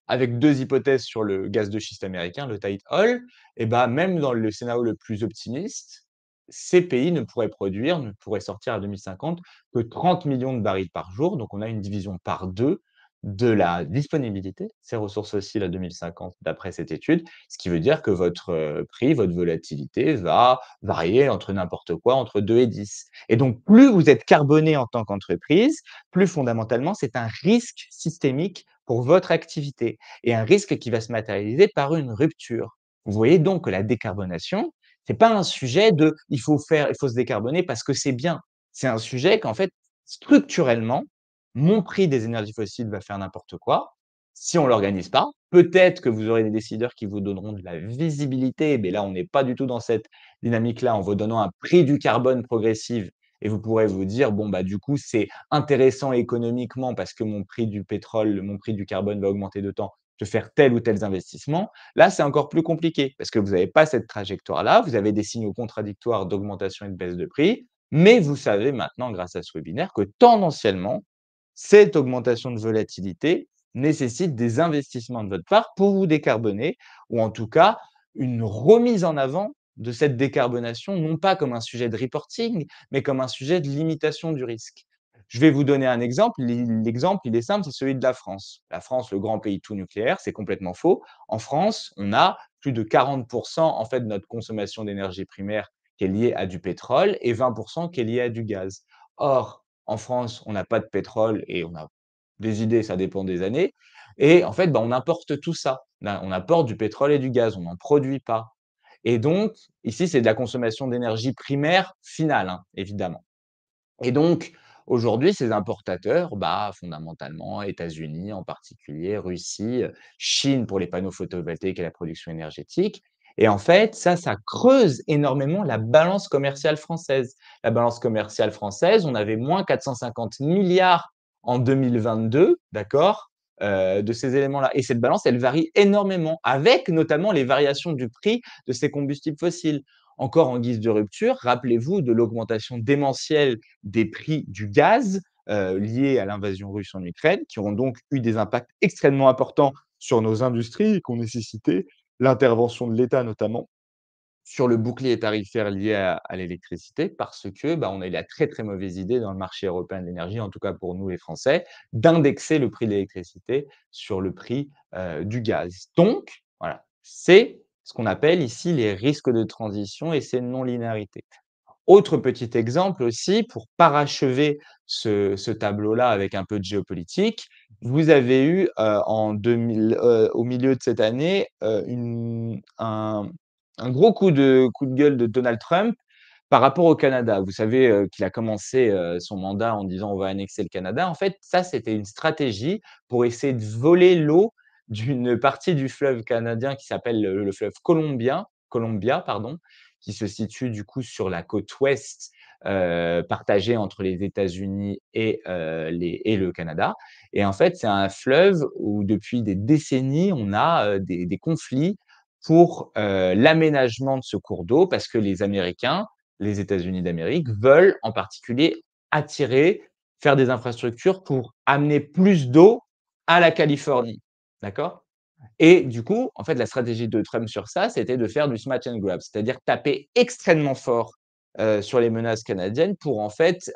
avec 2 hypothèses sur le gaz de schiste américain, le tight oil, et ben même dans le scénario le plus optimiste, ces pays ne pourraient sortir à 2050 que 30 millions de barils par jour. Donc on a une division par 2 de la disponibilité de ces ressources fossiles à 2050 d'après cette étude, ce qui veut dire que votre, prix, votre volatilité va varier entre n'importe quoi, entre 2 et 10. Et donc plus vous êtes carboné en tant qu'entreprise, plus fondamentalement c'est un risque systémique pour votre activité et un risque qui va se matérialiser par une rupture. Vous voyez donc que la décarbonation, c'est pas un sujet de il faut se décarboner parce que c'est bien. C'est un sujet qu'en fait, structurellement, mon prix des énergies fossiles va faire n'importe quoi. Si on l'organise pas, peut-être que vous aurez des décideurs qui vous donneront de la visibilité, mais là, on n'est pas du tout dans cette dynamique-là, en vous donnant un prix du carbone progressif et vous pourrez vous dire: «Bon, bah, du coup, c'est intéressant économiquement parce que mon prix du pétrole, mon prix du carbone va augmenter de temps, de faire tel ou tel investissement». Là, c'est encore plus compliqué parce que vous n'avez pas cette trajectoire-là, vous avez des signaux contradictoires d'augmentation et de baisse de prix, mais vous savez maintenant, grâce à ce webinaire, que tendanciellement, cette augmentation de volatilité nécessite des investissements de votre part pour vous décarboner ou en tout cas une remise en avant de cette décarbonation, non pas comme un sujet de reporting, mais comme un sujet de limitation du risque. Je vais vous donner un exemple. L'exemple, il est simple, c'est celui de la France. La France, le grand pays tout nucléaire, c'est complètement faux. En France, on a plus de 40% en fait de notre consommation d'énergie primaire qui est liée à du pétrole et 20% qui est liée à du gaz. Or, en France, on n'a pas de pétrole et on a des idées, ça dépend des années. Et en fait, bah, on importe tout ça. On apporte du pétrole et du gaz, on n'en produit pas. Et donc, ici, c'est de la consommation d'énergie primaire finale, hein, évidemment. Et donc, aujourd'hui, ces importateurs, bah, fondamentalement, États-Unis en particulier, Russie, Chine pour les panneaux photovoltaïques et la production énergétique. Et en fait, ça creuse énormément la balance commerciale française. La balance commerciale française, on avait moins 450 milliards en 2022, d'accord, de ces éléments-là. Et cette balance, elle varie énormément, avec notamment les variations du prix de ces combustibles fossiles. Encore en guise de rupture, rappelez-vous de l'augmentation démentielle des prix du gaz, liés à l'invasion russe en Ukraine, qui ont donc eu des impacts extrêmement importants sur nos industries et qui ont nécessité l'intervention de l'État notamment sur le bouclier tarifaire lié à l'électricité parce que, bah, on a eu la très mauvaise idée dans le marché européen de l'énergie, en tout cas pour nous les Français, d'indexer le prix de l'électricité sur le prix, du gaz. Donc voilà, c'est ce qu'on appelle ici les risques de transition et ces non-linéarités. Autre petit exemple aussi pour parachever ce tableau-là avec un peu de géopolitique, vous avez eu, en 2000, au milieu de cette année, un gros coup de gueule de Donald Trump Par rapport au Canada, vous savez, qu'il a commencé, son mandat en disant: «On va annexer le Canada». En fait, ça, c'était une stratégie pour essayer de voler l'eau d'une partie du fleuve canadien qui s'appelle le fleuve Columbia, pardon, qui se situe du coup sur la côte ouest, partagée entre les États-Unis et le Canada. Et en fait, c'est un fleuve où depuis des décennies, on a, des conflits pour, l'aménagement de ce cours d'eau parce que les États-Unis d'Amérique veulent en particulier attirer, faire des infrastructures pour amener plus d'eau à la Californie, d'accord? Et du coup, en fait, la stratégie de Trump sur ça, c'était de faire du smash and grab, c'est-à-dire taper extrêmement fort, sur les menaces canadiennes pour en fait,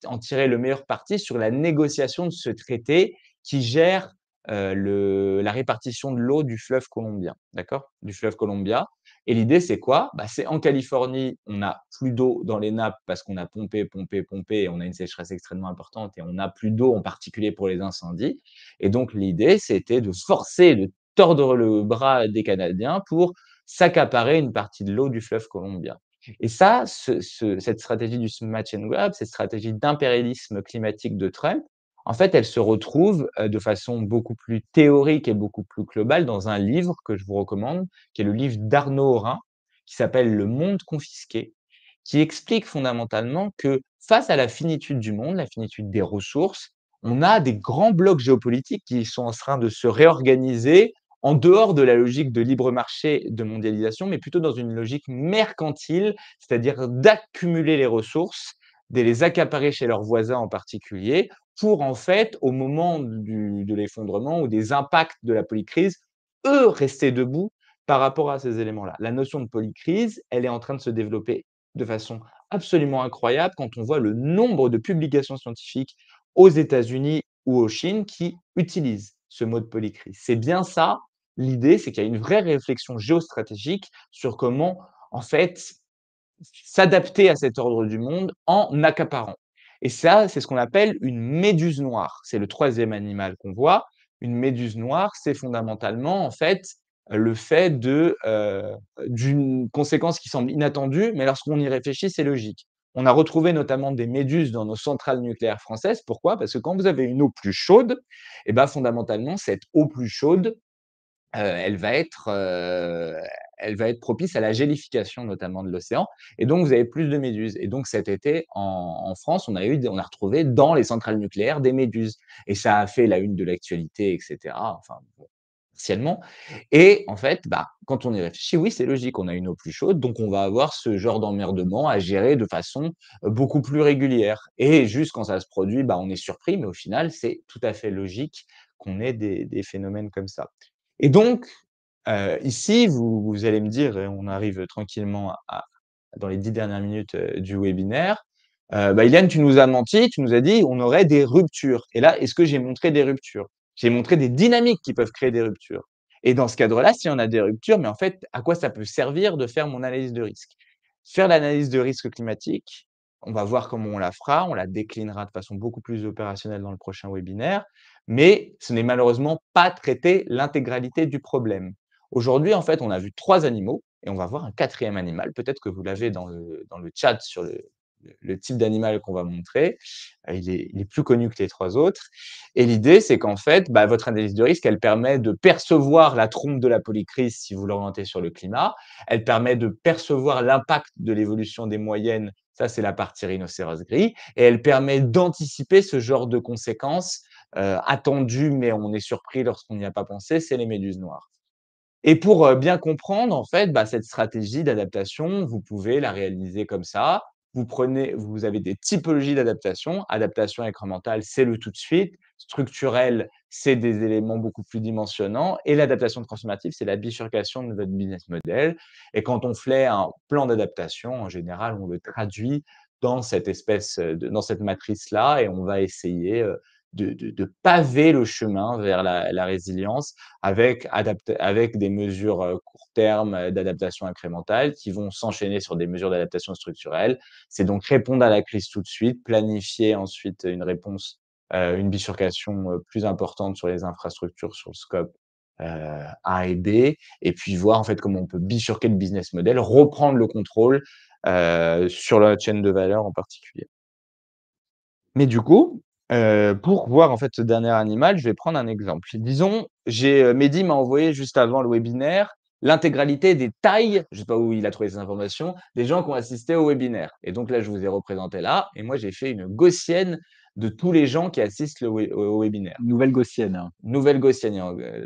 en tirer le meilleur parti sur la négociation de ce traité qui gère, le la répartition de l'eau du fleuve Columbia, d'accord? Du fleuve Columbia. Et l'idée, c'est quoi? Bah, c'est en Californie, on n'a plus d'eau dans les nappes parce qu'on a pompé, pompé, pompé et on a une sécheresse extrêmement importante et on n'a plus d'eau, en particulier pour les incendies. Et donc l'idée, c'était de forcer, de tordre le bras des Canadiens pour s'accaparer une partie de l'eau du fleuve Columbia. Et ça, cette stratégie du smash and grab, cette stratégie d'impérialisme climatique de Trump, en fait, elle se retrouve, de façon beaucoup plus théorique et beaucoup plus globale dans un livre que je vous recommande, qui est le livre d'Arnaud Orin, qui s'appelle «Le monde confisqué», qui explique fondamentalement que face à la finitude du monde, la finitude des ressources, on a des grands blocs géopolitiques qui sont en train de se réorganiser en dehors de la logique de libre marché, de mondialisation, mais plutôt dans une logique mercantile, c'est-à-dire d'accumuler les ressources, de les accaparer chez leurs voisins en particulier, pour en fait, au moment de l'effondrement ou des impacts de la polycrise, eux rester debout par rapport à ces éléments-là. La notion de polycrise, elle est en train de se développer de façon absolument incroyable quand on voit le nombre de publications scientifiques aux États-Unis ou en Chine qui utilisent ce mot de polycrise. C'est bien ça, l'idée, c'est qu'il y a une vraie réflexion géostratégique sur comment, en fait, s'adapter à cet ordre du monde en accaparant. Et ça, c'est ce qu'on appelle une méduse noire. C'est le troisième animal qu'on voit. Une méduse noire, c'est fondamentalement, en fait, le fait d'une conséquence qui semble inattendue, mais lorsqu'on y réfléchit, c'est logique. On a retrouvé notamment des méduses dans nos centrales nucléaires françaises. Pourquoi? Parce que quand vous avez une eau plus chaude, et ben, fondamentalement, cette eau plus chaude, elle va être, elle va être propice à la gélification notamment de l'océan et donc vous avez plus de méduses et donc cet été en France, on a retrouvé dans les centrales nucléaires des méduses et ça a fait la une de l'actualité et cetera, enfin bon, partiellement. Et en fait, bah, quand on y réfléchit, oui, c'est logique, on a une eau plus chaude, donc on va avoir ce genre d'emmerdement à gérer de façon, beaucoup plus régulière et juste quand ça se produit, bah, on est surpris, mais au final, c'est tout à fait logique qu'on ait des phénomènes comme ça. Et donc, ici, vous allez me dire et on arrive tranquillement à dans les 10 dernières minutes, du webinaire, bah, Iliane, tu nous as menti, tu nous as dit: «On aurait des ruptures» et là, est-ce que j'ai montré des ruptures? J'ai montré des dynamiques qui peuvent créer des ruptures et dans ce cadre-là, si on a des ruptures, mais en fait, à quoi ça peut servir de faire mon analyse de risque? Faire l'analyse de risque climatique, on va voir comment on la fera, on la déclinera de façon beaucoup plus opérationnelle dans le prochain webinaire, mais ce n'est malheureusement pas traiter l'intégralité du problème. Aujourd'hui, en fait, on a vu 3 animaux et on va voir un quatrième animal. Peut-être que vous l'avez dans le chat sur le type d'animal qu'on va montrer. Il est plus connu que les 3 autres et l'idée, c'est qu'en fait, bah, votre analyse de risque, elle permet de percevoir la trompe de la polycrise si vous l'orientez sur le climat. Elle permet de percevoir l'impact de l'évolution des moyennes, ça c'est la partie rhinocéros gris et elle permet d'anticiper ce genre de conséquences, attendues, mais on est surpris lorsqu'on n'y a pas pensé, c'est les méduses noires. Et pour, bien comprendre, en fait, bah, cette stratégie d'adaptation, vous pouvez la réaliser comme ça. Vous avez des typologies d'adaptation. Adaptation incrémentale, c'est le tout de suite. Structurelle, c'est des éléments beaucoup plus dimensionnants et l'adaptation transformative, c'est la bifurcation de votre business model et quand on fait un plan d'adaptation, en général, on le traduit dans cette espèce, dans cette matrice-là et on va essayer, de paver le chemin vers la résilience avec des mesures, court terme, d'adaptation incrémentale qui vont s'enchaîner sur des mesures d'adaptation structurelle. C'est donc répondre à la crise tout de suite, planifier ensuite une réponse, une bifurcation, plus importante sur les infrastructures, sur le scope, A et B et puis voir en fait comment on peut bifurquer le business model, reprendre le contrôle sur la chaîne de valeur en particulier. Mais du coup, pour voir en fait ce dernier animal, je vais prendre un exemple. Disons, Mehdi m'a envoyé juste avant le webinaire l'intégralité des tailles, je sais pas où il a trouvé ces informations, des gens qui ont assisté au webinaire. Et donc là, je vous ai représenté là, et moi j'ai fait une gaussienne de tous les gens qui assistent au webinaire. Nouvelle gaussienne. Nouvelle gaussienne,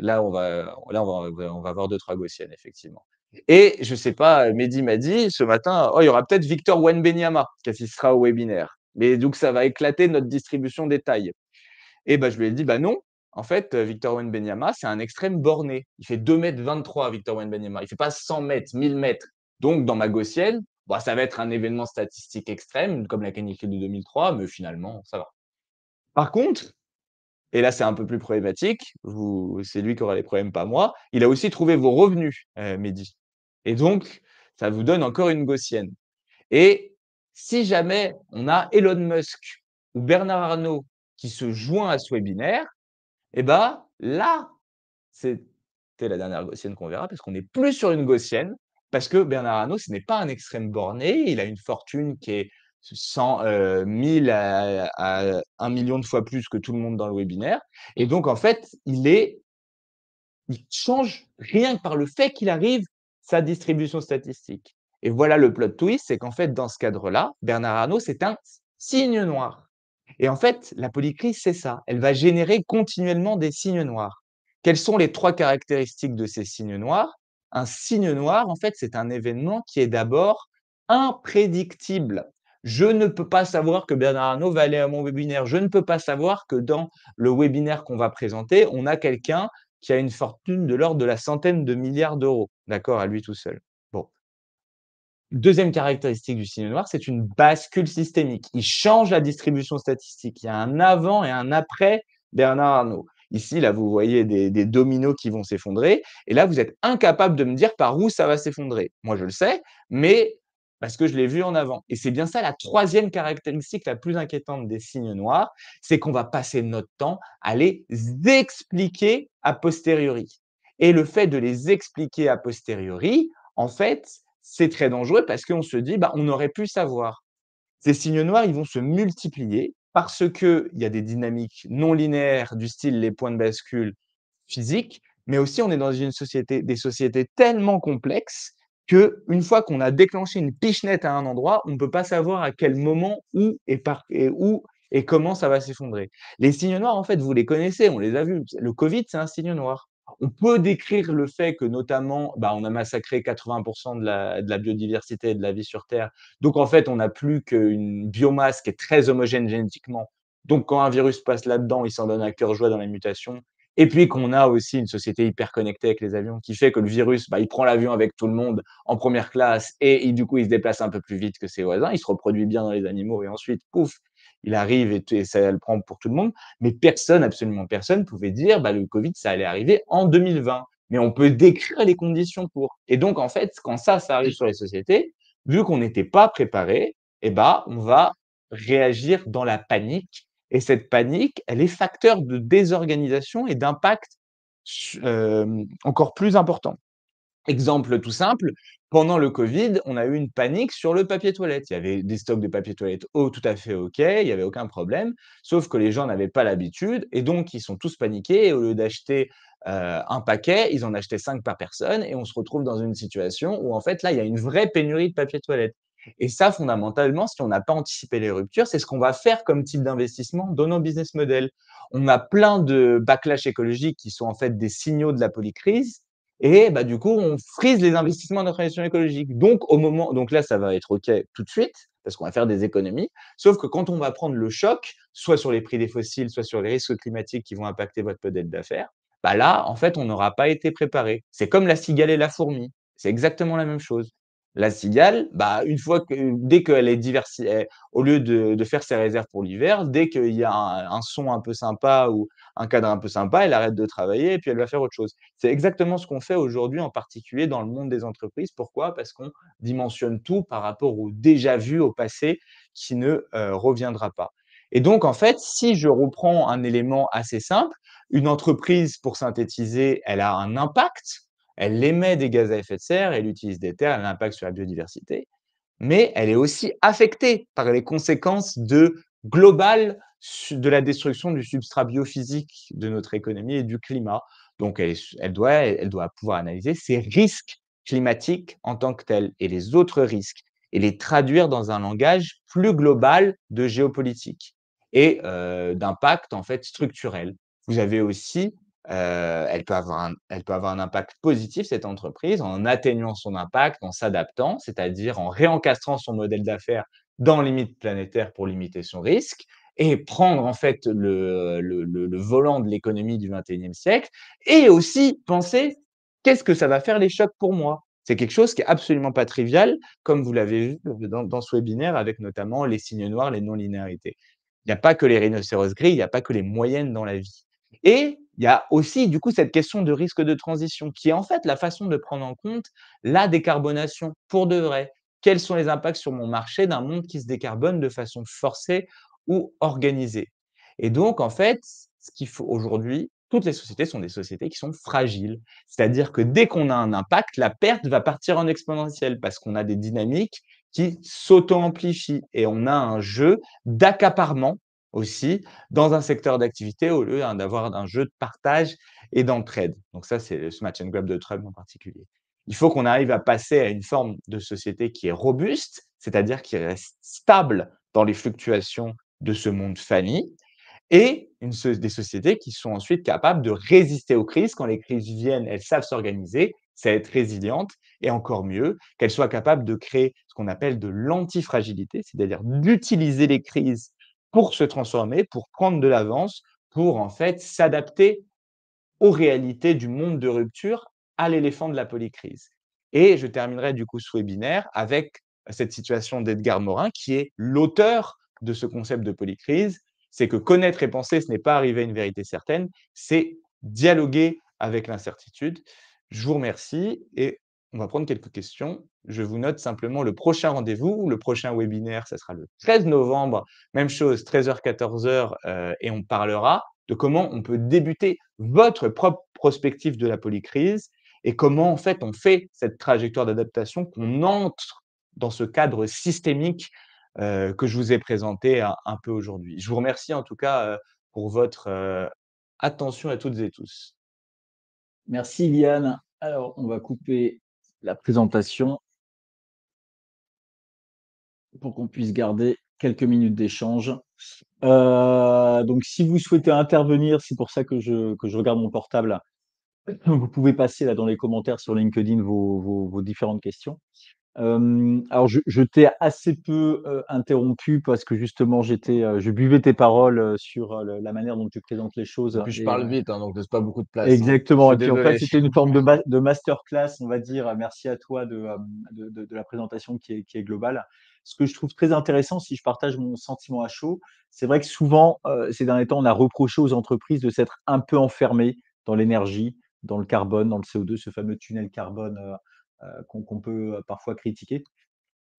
là on va avoir 2-3 gaussiennes effectivement. Et je sais pas, Mehdi m'a dit ce matin: «Oh, il y aura peut-être Victor Wembanyama qui assistera au webinaire, mais donc ça va éclater notre distribution des tailles». Et bah, je lui ai dit: «Bah non, en fait, Victor Wembanyama, c'est un extrême borné. Il fait 2,23 m Victor Wembanyama, il fait pas 100 mètres, 1000 mètres. Donc dans ma gaussienne, bah, ça va être un événement statistique extrême comme la canicule de 2003, mais finalement ça va». Par contre, et là, c'est un peu plus problématique. C'est lui qui aura les problèmes, pas moi. Il a aussi trouvé vos revenus, Mehdi. Et donc, ça vous donne encore une gaussienne. Et si jamais on a Elon Musk ou Bernard Arnault qui se joint à ce webinaire, et ben là, c'était la dernière gaussienne qu'on verra parce qu'on n'est plus sur une gaussienne, parce que Bernard Arnault, ce n'est pas un extrême borné. Il a une fortune qui est 100, 1000 à 1 million de fois plus que tout le monde dans le webinaire. Et donc, en fait, il change rien que par le fait qu'il arrive sa distribution statistique. Et voilà le plot twist, c'est qu'en fait, dans ce cadre-là, Bernard Arnault, c'est un signe noir. Et en fait, la polycrise, c'est ça. Elle va générer continuellement des signes noirs. Quelles sont les 3 caractéristiques de ces signes noirs? Un signe noir, en fait, c'est un événement qui est d'abord imprédictible. Je ne peux pas savoir que Bernard Arnault va aller à mon webinaire. Je ne peux pas savoir que dans le webinaire qu'on va présenter, on a quelqu'un qui a une fortune de l'ordre de la centaine de milliards d'euros, d'accord, à lui tout seul. Bon. Deuxième caractéristique du signe noir, c'est une bascule systémique. Il change la distribution statistique. Il y a un avant et un après Bernard Arnault. Ici, là, vous voyez des dominos qui vont s'effondrer. Et là, vous êtes incapable de me dire par où ça va s'effondrer. Moi, je le sais, mais parce que je l'ai vu en avant. Et c'est bien ça la troisième caractéristique la plus inquiétante des signes noirs, c'est qu'on va passer notre temps à les expliquer a posteriori. Et le fait de les expliquer a posteriori, en fait, c'est très dangereux parce qu'on se dit, bah, on aurait pu savoir. Ces signes noirs, ils vont se multiplier parce qu'il y a des dynamiques non linéaires du style les points de bascule physiques, mais aussi on est dans une société, des sociétés tellement complexes que une fois qu'on a déclenché une pichenette à un endroit, on ne peut pas savoir à quel moment, où et comment ça va s'effondrer. Les signes noirs, en fait, vous les connaissez, on les a vus. Le Covid, c'est un signe noir. On peut décrire le fait que notamment, bah, on a massacré 80 de la biodiversité et de la vie sur terre. Donc en fait, on n'a plus qu'une biomasse qui est très homogène génétiquement. Donc quand un virus passe là-dedans, il s'en donne à cœur joie dans les mutations. Et puis qu'on a aussi une société hyper connectée avec les avions qui fait que le virus, bah, il prend l'avion avec tout le monde en première classe et du coup, il se déplace un peu plus vite que ses voisins. Il se reproduit bien dans les animaux et ensuite, pouf, il arrive et ça le prend pour tout le monde. Mais personne, absolument personne, pouvait dire bah, le Covid, ça allait arriver en 2020. Mais on peut décrire les conditions pour. Et donc, en fait, quand ça arrive sur les sociétés, vu qu'on n'était pas préparé, eh ben, on va réagir dans la panique. Et cette panique, elle est facteur de désorganisation et d'impact encore plus important. Exemple tout simple, pendant le Covid, on a eu une panique sur le papier toilette. Il y avait des stocks de papier toilette tout à fait OK, il y avait aucun problème, sauf que les gens n'avaient pas l'habitude et donc ils sont tous paniqués et au lieu d'acheter, un paquet, ils en achetaient 5 par personne et on se retrouve dans une situation où en fait là, il y a une vraie pénurie de papier toilette et ça fondamentalement, si on n'a pas anticipé les ruptures, c'est ce qu'on va faire comme type d'investissement dans nos business models. On a plein de backlash écologiques qui sont en fait des signaux de la polycrise et bah, du coup, on frise les investissements dans la transition écologique. Donc là, ça va être OK tout de suite, parce qu'on va faire des économies. Sauf que quand on va prendre le choc, soit sur les prix des fossiles, soit sur les risques climatiques qui vont impacter votre modèle d'affaires, bah là, en fait, on n'aura pas été préparé. C'est comme la cigale et la fourmi. C'est exactement la même chose. La cigale, bah, dès qu'elle est diversifiée, au lieu de faire ses réserves pour l'hiver, dès qu'il y a un son un peu sympa ou un cadre un peu sympa, elle arrête de travailler et puis elle va faire autre chose. C'est exactement ce qu'on fait aujourd'hui, en particulier dans le monde des entreprises. Pourquoi? Parce qu'on dimensionne tout par rapport au déjà vu, au passé, qui ne reviendra pas. Et donc, en fait, si je reprends un élément assez simple, une entreprise, pour synthétiser, elle a un impact, elle émet des gaz à effet de serre, elle utilise des terres, elle a un impact sur la biodiversité. mais elle est aussi affectée par les conséquences globales de la destruction du substrat biophysique de notre économie et du climat. Donc elle doit pouvoir analyser ces risques climatiques en tant que tels et les autres risques et les traduire dans un langage plus global de géopolitique et d'impact en fait structurel. Vous avez aussi, elle peut avoir un impact positif, cette entreprise, en atténuant son impact, en s'adaptant, c'est-à-dire en réencastrant son modèle d'affaires dans les limites planétaires pour limiter son risque et prendre en fait le volant de l'économie du XXIe siècle et aussi penser: «Qu'est-ce que ça va faire les chocs pour moi?» C'est quelque chose qui est absolument pas trivial, comme vous l'avez vu dans ce webinaire avec notamment les signes noirs, les non-linéarités. Il n'y a pas que les rhinocéros gris, il n'y a pas que les moyennes dans la vie. Et il y a aussi, du coup, cette question de risque de transition qui est en fait la façon de prendre en compte la décarbonation pour de vrai. Quels sont les impacts sur mon marché d'un monde qui se décarbone de façon forcée ou organisée? Et donc, en fait, ce qu'il faut aujourd'hui, toutes les sociétés sont des sociétés qui sont fragiles. C'est-à-dire que dès qu'on a un impact, la perte va partir en exponentielle parce qu'on a des dynamiques qui s'auto-amplifient et on a un jeu d'accaparement aussi dans un secteur d'activité au lieu d'avoir un jeu de partage et d'entraide. Donc ça, c'est le smash and grab de Trump en particulier. Il faut qu'on arrive à passer à une forme de société qui est robuste, c'est-à-dire qui reste stable dans les fluctuations de ce monde fanny et des sociétés qui sont ensuite capables de résister aux crises. Quand les crises viennent, elles savent s'organiser, c'est être résilientes et encore mieux, qu'elles soient capables de créer ce qu'on appelle de l'antifragilité, c'est-à-dire d'utiliser les crises pour se transformer, pour prendre de l'avance, pour en fait s'adapter aux réalités du monde de rupture, à l'éléphant de la polycrise. Et je terminerai du coup ce webinaire avec cette situation d'Edgar Morin, qui est l'auteur de ce concept de polycrise. C'est que connaître et penser, ce n'est pas arriver à une vérité certaine, c'est dialoguer avec l'incertitude. Je vous remercie et on va prendre quelques questions. Je vous note simplement le prochain rendez-vous, le prochain webinaire, ça sera le 13 novembre, même chose, 13h-14h, et on parlera de comment on peut débuter votre propre prospective de la polycrise et comment en fait on fait cette trajectoire d'adaptation, qu'on entre dans ce cadre systémique que je vous ai présenté un peu aujourd'hui. Je vous remercie en tout cas pour votre attention à toutes et tous. Merci Iliane. Alors, on va couper la présentation pour qu'on puisse garder quelques minutes d'échange. Donc si vous souhaitez intervenir, c'est pour ça que je regarde mon portable. Vous pouvez passer là dans les commentaires sur LinkedIn vos différentes questions. Alors je t'ai assez peu, interrompu parce que justement je buvais tes paroles, sur, le la manière dont tu présentes les Et choses puis je et parle vite, hein, donc je laisse pas beaucoup de place, hein. Je exactement suis et puis en fait, désolé. c'était une forme de masterclass, on va dire. Merci à toi de la présentation qui est globale. Ce que je trouve très intéressant, si je partage mon sentiment à chaud, c'est vrai que souvent, ces derniers temps, on a reproché aux entreprises de s'être un peu enfermées dans l'énergie, dans le carbone, dans le CO2, ce fameux tunnel carbone, qu'on peut, parfois critiquer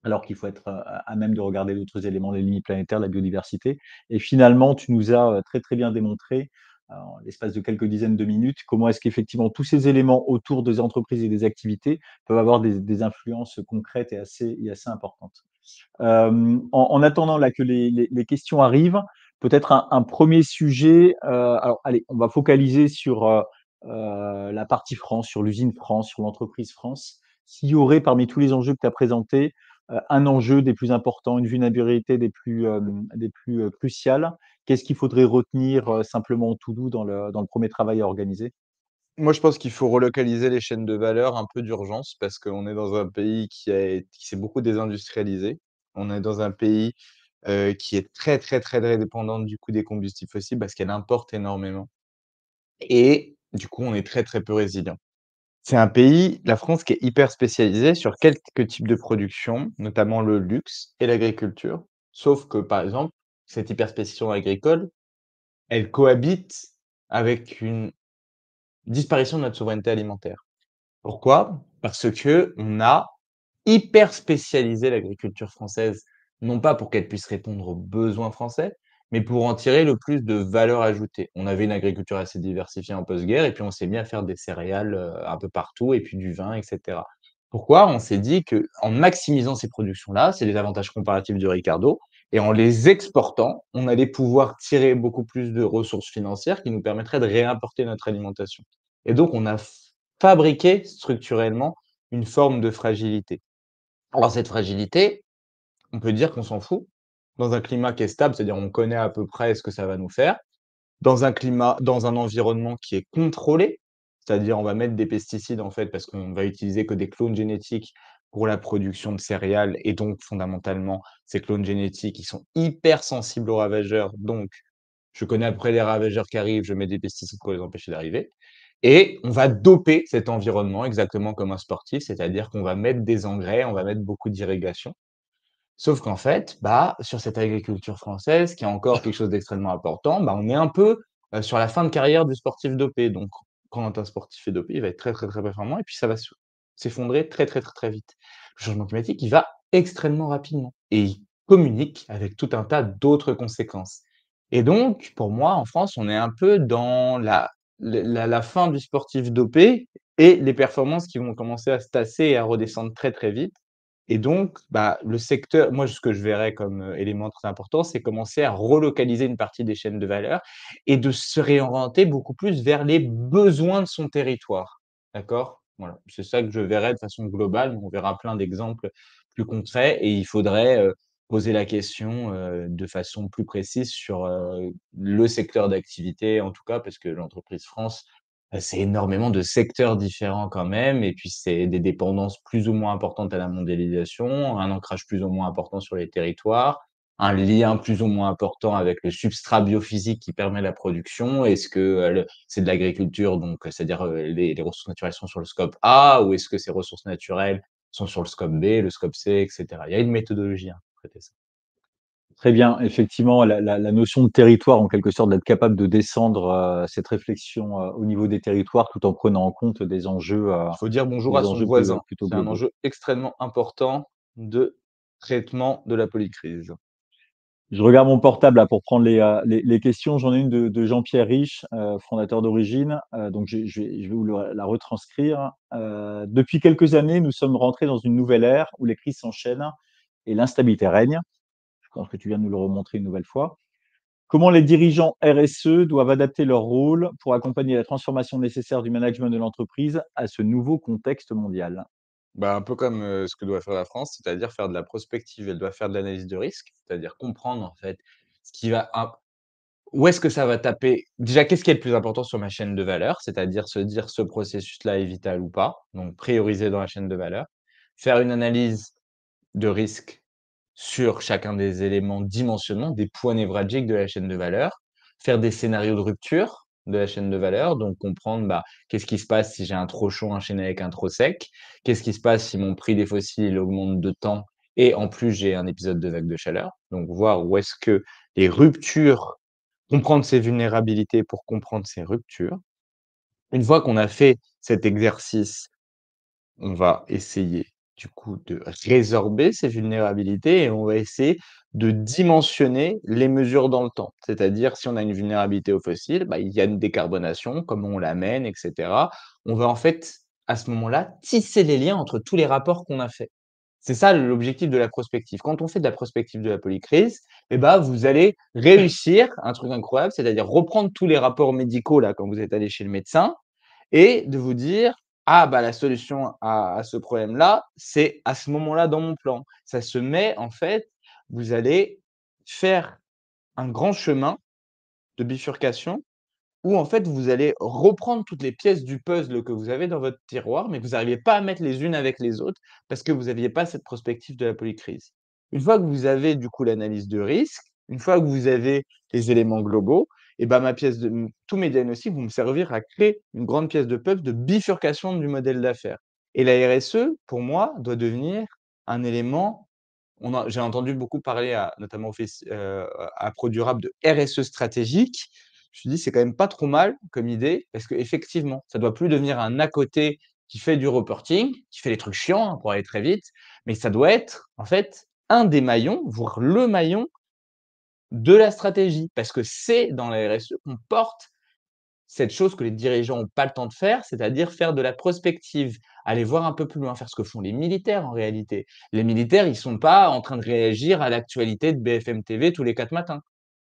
alors qu'il faut être, à même de regarder d'autres éléments, les limites planétaires, la biodiversité. Et finalement, tu nous as, très, très bien démontré, en l'espace de quelques dizaines de minutes, comment est-ce qu'effectivement tous ces éléments autour des entreprises et des activités peuvent avoir des influences concrètes et assez importantes. En attendant là que les questions arrivent, peut-être un 1er sujet, alors allez, on va focaliser sur, la partie France, sur l'usine France, sur l'entreprise France. S'il y aurait parmi tous les enjeux que tu as présentés, un enjeu des plus importants, une vulnérabilité des plus cruciales, qu'est-ce qu'il faudrait retenir, simplement en to do dans le 1er travail à organiser? Moi, je pense qu'il faut relocaliser les chaînes de valeur un peu d'urgence parce qu'on est dans un pays qui s'est beaucoup désindustrialisé. On est dans un pays, qui est très, très, très, très dépendant du coût des combustibles fossiles parce qu'elle importe énormément et du coup, on est très, très peu résilient. C'est un pays, la France, qui est hyper spécialisé sur quelques types de production, notamment le luxe et l'agriculture. Sauf que, par exemple, cette hyperspécialisation agricole, elle cohabite avec une disparition de notre souveraineté alimentaire. Pourquoi? Parce qu'on a hyper spécialisé l'agriculture française, non pas pour qu'elle puisse répondre aux besoins français, mais pour en tirer le plus de valeur ajoutée. On avait une agriculture assez diversifiée en post-guerre et puis on s'est mis à faire des céréales, un peu partout et puis du vin et cetera. Pourquoi? On s'est dit qu'en maximisant ces productions-là, c'est les avantages comparatifs de Ricardo et en les exportant, on allait pouvoir tirer beaucoup plus de ressources financières qui nous permettraient de réimporter notre alimentation et donc on a fabriqué structurellement une forme de fragilité. Alors cette fragilité, on peut dire qu'on s'en fout. Dans un climat qui est stable, c'est-à-dire on connaît à peu près ce que ça va nous faire. Dans un environnement qui est contrôlé, c'est-à-dire on va mettre des pesticides en fait parce qu'on va utiliser que des clones génétiques pour la production de céréales et donc fondamentalement ces clones génétiques, ils sont hyper sensibles aux ravageurs, donc je connais après les ravageurs qui arrivent, je mets des pesticides pour les empêcher d'arriver et on va doper cet environnement exactement comme un sportif, c'est-à-dire qu'on va mettre des engrais, on va mettre beaucoup d'irrigation. Sauf qu'en fait, bah, sur cette agriculture française, qui est encore quelque chose d'extrêmement important, bah, on est un peu, sur la fin de carrière du sportif dopé. Donc quand un sportif est dopé, il va être très, très, très performant et puis ça va s'effondrer très, très, très, très vite. Le changement climatique, il va extrêmement rapidement et il communique avec tout un tas d'autres conséquences. Et donc, pour moi, en France, on est un peu dans la fin du sportif dopé et les performances qui vont commencer à se tasser et à redescendre très, très vite et donc, bah, le secteur moi, ce que je verrais comme, élément très important, c'est commencer à relocaliser une partie des chaînes de valeur et de se réorienter beaucoup plus vers les besoins de son territoire. D'accord? Voilà, c'est ça que je verrais de façon globale, mais on verra plein d'exemples plus concrets et il faudrait, poser la question, de façon plus précise sur, le secteur d'activité, en tout cas, parce que l'entreprise France, c'est énormément de secteurs différents quand même et puis c'est des dépendances plus ou moins importantes à la mondialisation, un ancrage plus ou moins important sur les territoires, un lien plus ou moins important avec le substrat biophysique qui permet la production. Est-ce que, le c'est de l'agriculture, donc c'est-à-dire, les ressources naturelles sont sur le scope A ou est-ce que ces ressources naturelles sont sur le scope B, le scope C et cetera? Il y a une méthodologie, hein, pour traiter ça. Très bien, effectivement, la notion de territoire, en quelque sorte, d'être capable de descendre, cette réflexion, au niveau des territoires, tout en prenant en compte Il faut dire bonjour à son plus, voisin. plutôt C'est un globaux. enjeu extrêmement important de traitement de la polycrise. Je regarde mon portable là pour prendre les questions. J'en ai une de Jean-Pierre Riche, fondateur d'Origine, donc je vais vous la retranscrire. «Depuis quelques années, nous sommes rentrés dans une nouvelle ère où les crises s'enchaînent et l'instabilité règne». Je pense que tu viens de nous le remontrer une nouvelle fois. Comment les dirigeants RSE doivent adapter leur rôle pour accompagner la transformation nécessaire du management de l'entreprise à ce nouveau contexte mondial? Bah, un peu comme, ce que doit faire la France, c'est-à-dire faire de la prospective. Elle doit faire de l'analyse de risque, c'est-à-dire comprendre, en fait, ce qui va imp où est-ce que ça va taper? Déjà, qu'est-ce qui est le plus important sur ma chaîne de valeur? C'est-à-dire se dire: «Ce processus-là est vital ou pas», donc prioriser dans la chaîne de valeur. Faire une analyse de risque sur chacun des éléments de dimensionnement, des points névralgiques de la chaîne de valeur, faire des scénarios de rupture de la chaîne de valeur, donc comprendre, bah, qu'est-ce qui se passe si j'ai un trop chaud enchaîné avec un trop sec? Qu'est-ce qui se passe si mon prix des fossiles il augmente de temps et en plus j'ai un épisode de vague de chaleur? Donc voir où est-ce que les ruptures comprendre ses vulnérabilités pour comprendre ses ruptures. Une fois qu'on a fait cet exercice, on va essayer du coup de résorber ces vulnérabilités et on va essayer de dimensionner les mesures dans le temps. C'est-à-dire si on a une vulnérabilité aux fossiles, bah, il y a une décarbonation, comment on l'amène et cetera. On va en fait, à ce moment-là, tisser les liens entre tous les rapports qu'on a faits. C'est ça l'objectif de la prospective. Quand on fait de la prospective de la polycrise, eh ben, vous allez réussir un truc incroyable, c'est-à-dire reprendre tous les rapports médicaux là quand vous êtes allé chez le médecin et de vous dire: «Ah bah, la solution à ce problème-là, c'est à ce moment-là dans mon plan». Ça se met en fait, vous allez faire un grand chemin de bifurcation où en fait, vous allez reprendre toutes les pièces du puzzle que vous avez dans votre tiroir, mais que vous n'arriviez pas à mettre les unes avec les autres parce que vous n'aviez pas cette prospective de la polycrise. Une fois que vous avez du coup l'analyse de risque, une fois que vous avez les éléments globaux, et ben tous mes diagnostics vont me servir à créer une grande pièce de puzzle de bifurcation du modèle d'affaires. Et la RSE, pour moi, doit devenir un élément. J'ai entendu beaucoup parler notamment au à ProDurable de RSE stratégique. Je me suis dit: «C'est quand même pas trop mal comme idée» parce qu'effectivement, ça doit plus devenir un à côté qui fait du reporting, qui fait les trucs chiants, hein, pour aller très vite, mais ça doit être, en fait, un des maillons, voire le maillon de la stratégie. Parce que c'est dans la RSE qu'on porte cette chose que les dirigeants ont pas le temps de faire, c'est-à-dire faire de la prospective, aller voir un peu plus loin, faire ce que font les militaires en réalité. Les militaires, ils sont pas en train de réagir à l'actualité de BFM TV tous les 4 matins.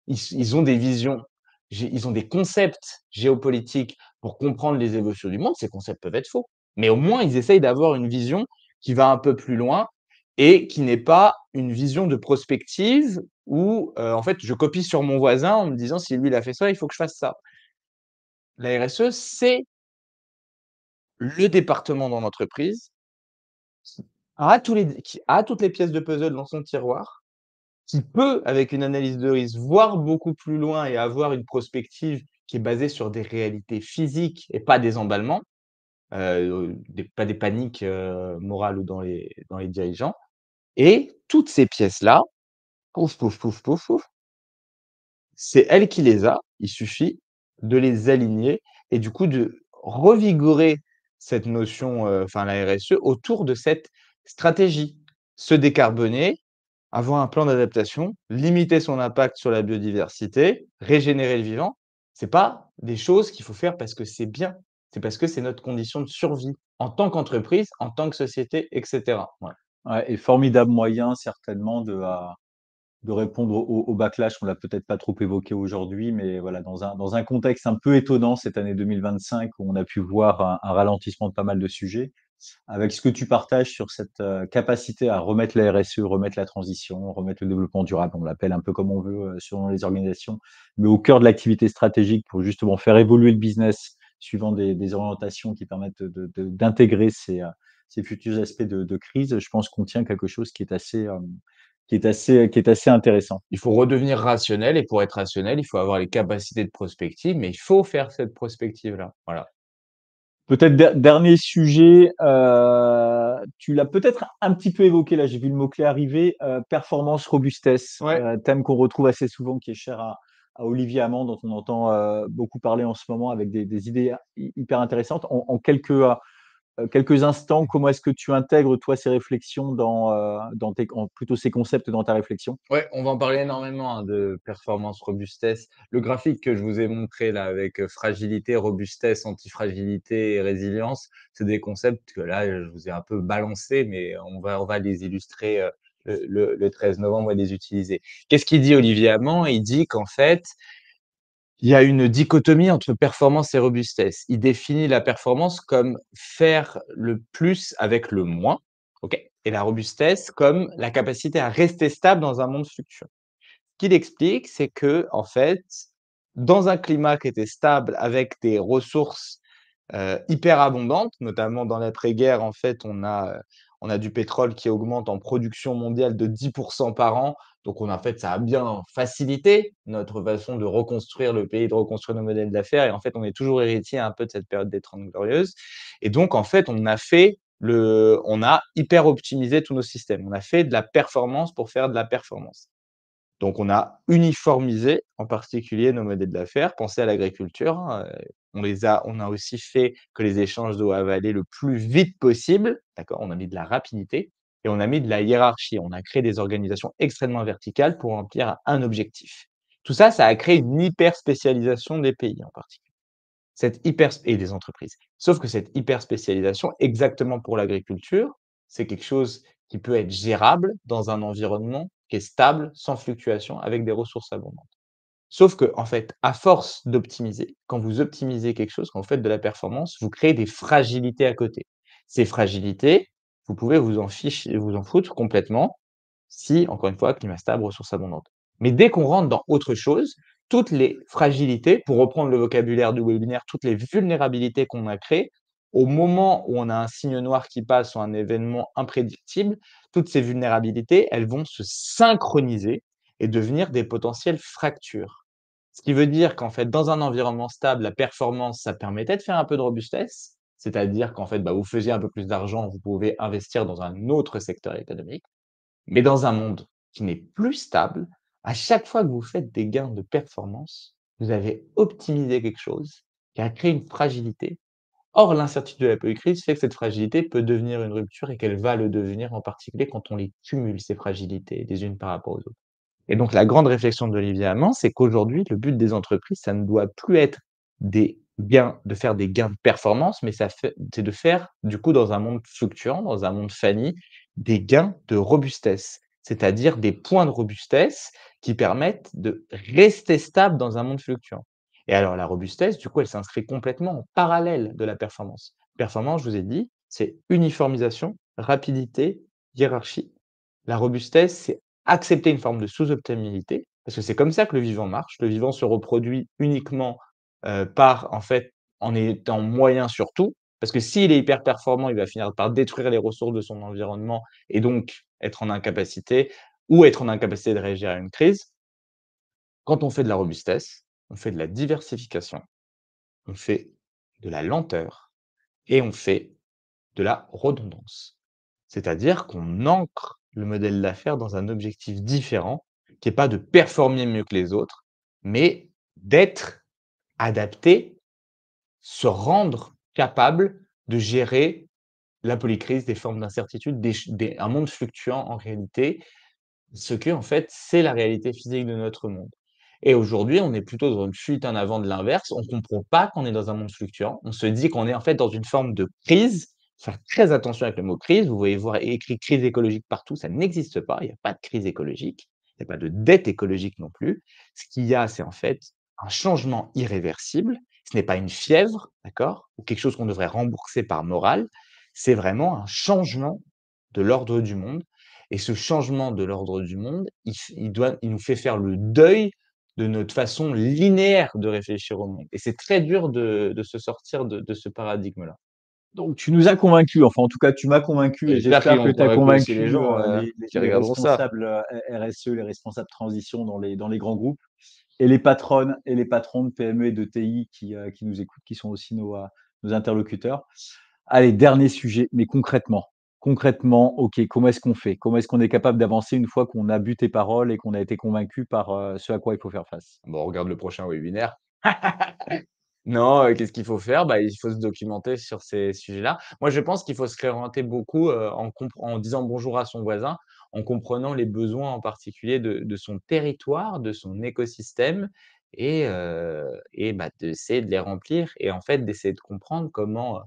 Ils ont des visions, ils ont des concepts géopolitiques pour comprendre les évolutions du monde. Ces concepts peuvent être faux, mais au moins ils essayent d'avoir une vision qui va un peu plus loin et qui n'est pas une vision de prospective où, en fait, je copie sur mon voisin en me disant: «Si lui il a fait ça, il faut que je fasse ça». La RSE, c'est le département dans l'entreprise qui a toutes les pièces de puzzle dans son tiroir, qui peut, avec une analyse de risque, voir beaucoup plus loin et avoir une prospective qui est basée sur des réalités physiques et pas des emballements, pas des paniques, morales ou dans les dirigeants, et toutes ces pièces-là, pouf, pouf, pouf, pouf, pouf, c'est elle qui les a, il suffit de les aligner et du coup de revigorer cette notion, enfin la RSE autour de cette stratégie. Se décarboner, avoir un plan d'adaptation, limiter son impact sur la biodiversité, régénérer le vivant, c'est pas des choses qu'il faut faire parce que c'est bien, c'est parce que c'est notre condition de survie en tant qu'entreprise, en tant que société et cetera. Ouais. Ouais, et formidable moyen certainement de répondre au backlash. On l'a peut-être pas trop évoqué aujourd'hui, mais voilà, dans un contexte un peu étonnant cette année 2025 où on a pu voir un ralentissement de pas mal de sujets, avec ce que tu partages sur cette capacité à remettre la RSE, remettre la transition, remettre le développement durable, on l'appelle un peu comme on veut selon les organisations, mais au cœur de l'activité stratégique pour justement faire évoluer le business suivant des orientations qui permettent d'intégrer ces futurs aspects de crise. Je pense qu'on tient quelque chose qui est assez intéressant. Il faut redevenir rationnel et pour être rationnel, il faut avoir les capacités de prospective, mais il faut faire cette prospective-là. Voilà. Peut-être dernier sujet, tu l'as peut-être un petit peu évoqué là, j'ai vu le mot-clé arriver, performance, robustesse, Ouais. thème qu'on retrouve assez souvent, qui est cher à Olivier Amand, dont on entend beaucoup parler en ce moment avec des idées hyper intéressantes. En quelques instants, comment est-ce que tu intègres toi ces réflexions dans plutôt ces concepts dans ta réflexion? Ouais, on va en parler énormément, hein, de performance, robustesse. Le graphique que je vous ai montré là avec, fragilité, robustesse, antifragilité et résilience, c'est des concepts que là, je vous ai un peu balancés, mais on va les illustrer, le 13 novembre et les utiliser. Qu'est-ce qu'il dit Olivier Amand? Il dit qu'en fait, il y a une dichotomie entre performance et robustesse. Il définit la performance comme faire le plus avec le moins, OK? Et la robustesse comme la capacité à rester stable dans un monde fluctuant. Ce qu'il explique, c'est que en fait, dans un climat qui était stable avec des ressources, hyper abondantes, notamment dans l'après-guerre, en fait, on a du pétrole qui augmente en production mondiale de 10 par an. Donc on a en fait, ça a bien facilité notre façon de reconstruire le pays, de reconstruire nos modèles d'affaires et en fait, on est toujours héritier un peu de cette période des 30 glorieuses et donc en fait, on a hyper optimisé tous nos systèmes. On a fait de la performance pour faire de la performance. Donc on a uniformisé, en particulier, nos modèles d'affaires. Pensez à l'agriculture, hein, on a aussi fait que les échanges doivent aller le plus vite possible, d'accord? On a mis de la rapidité et on a mis de la hiérarchie. On a créé des organisations extrêmement verticales pour remplir un objectif. Tout ça, ça a créé une hyper spécialisation des pays en particulier. Cette hyper et des entreprises. Sauf que cette hyper spécialisation, exactement pour l'agriculture, c'est quelque chose qui peut être gérable dans un environnement qui est stable, sans fluctuation, avec des ressources abondantes. Sauf que, en fait, à force d'optimiser, quand vous optimisez quelque chose, quand vous faites de la performance, vous créez des fragilités à côté. Ces fragilités, vous pouvez vous en foutre complètement si, encore une fois, climat stable, ressources abondantes. Mais dès qu'on rentre dans autre chose, toutes les fragilités, pour reprendre le vocabulaire du webinaire, toutes les vulnérabilités qu'on a créées, au moment où on a un signe noir qui passe ou un événement imprédictible, toutes ces vulnérabilités, elles vont se synchroniser et devenir des potentielles fractures. Ce qui veut dire qu'en fait, dans un environnement stable, la performance, ça permettait de faire un peu de robustesse, c'est-à-dire qu'en fait, bah, vous faisiez un peu plus d'argent, vous pouvez investir dans un autre secteur économique. Mais dans un monde qui n'est plus stable, à chaque fois que vous faites des gains de performance, vous avez optimisé quelque chose qui a créé une fragilité. Or, l'incertitude de la crise fait que cette fragilité peut devenir une rupture et qu'elle va le devenir, en particulier quand on les cumule, ces fragilités, les unes par rapport aux autres. Et donc la grande réflexion d'Olivier Hamon, c'est qu'aujourd'hui, le but des entreprises, ça ne doit plus être des de faire des gains de performance, mais c'est de faire, du coup, dans un monde fluctuant, dans un monde Fanny, des gains de robustesse. C'est-à-dire des points de robustesse qui permettent de rester stable dans un monde fluctuant. Et alors la robustesse, du coup, elle s'inscrit complètement en parallèle de la performance. Performance, je vous ai dit, c'est uniformisation, rapidité, hiérarchie. La robustesse, c'est accepter une forme de sous-optimalité, parce que c'est comme ça que le vivant marche. Le vivant se reproduit uniquement par en fait, en étant moyen sur tout, parce que s'il est hyper performant, il va finir par détruire les ressources de son environnement et donc être en incapacité être en incapacité de réagir à une crise. Quand on fait de la robustesse, on fait de la diversification, on fait de la lenteur et on fait de la redondance. C'est-à-dire qu'on ancre le modèle d'affaires dans un objectif différent, qui est pas de performer mieux que les autres, mais d'être adapté, se rendre capable de gérer la polycrise, des formes d'incertitude, un monde fluctuant en réalité, ce que en fait, c'est la réalité physique de notre monde. Et aujourd'hui, on est plutôt dans une fuite en avant de l'inverse. On comprend pas qu'on est dans un monde fluctuant. On se dit qu'on est en fait dans une forme de crise. Faire très attention avec le mot crise. Vous voyez voir écrit crise écologique partout, ça n'existe pas. Il n'y a pas de crise écologique. Il n'y a pas de dette écologique non plus. Ce qu'il y a, c'est en fait un changement irréversible. Ce n'est pas une fièvre, d'accord, ou quelque chose qu'on devrait rembourser par morale. C'est vraiment un changement de l'ordre du monde. Et ce changement de l'ordre du monde, il nous fait faire le deuil de notre façon linéaire de réfléchir au monde. Et c'est très dur de se sortir de ce paradigme-là. Donc tu nous as convaincus, enfin en tout cas tu m'as convaincu et J'espère qu'ils j'espère que vont tu as convaincre aussi les convaincu gens, qui les regarderont ça. responsables RSE, les responsables transition dans les grands groupes et les patronnes et les patrons de PME et de TI qui nous écoutent, qui sont aussi nos interlocuteurs. Allez, dernier sujet, mais concrètement, ok, comment est-ce qu'on fait? Comment est-ce qu'on est capable d'avancer une fois qu'on a bu tes paroles et qu'on a été convaincu par ce à quoi il faut faire face? Bon, on regarde le prochain webinaire. Non, qu'est-ce qu'il faut faire? Bah, il faut se documenter sur ces sujets-là. Moi, je pense qu'il faut se réorienter beaucoup, en disant bonjour à son voisin, en comprenant les besoins en particulier de son territoire, de son écosystème et bah, d'essayer de les remplir et en fait, d'essayer de comprendre comment,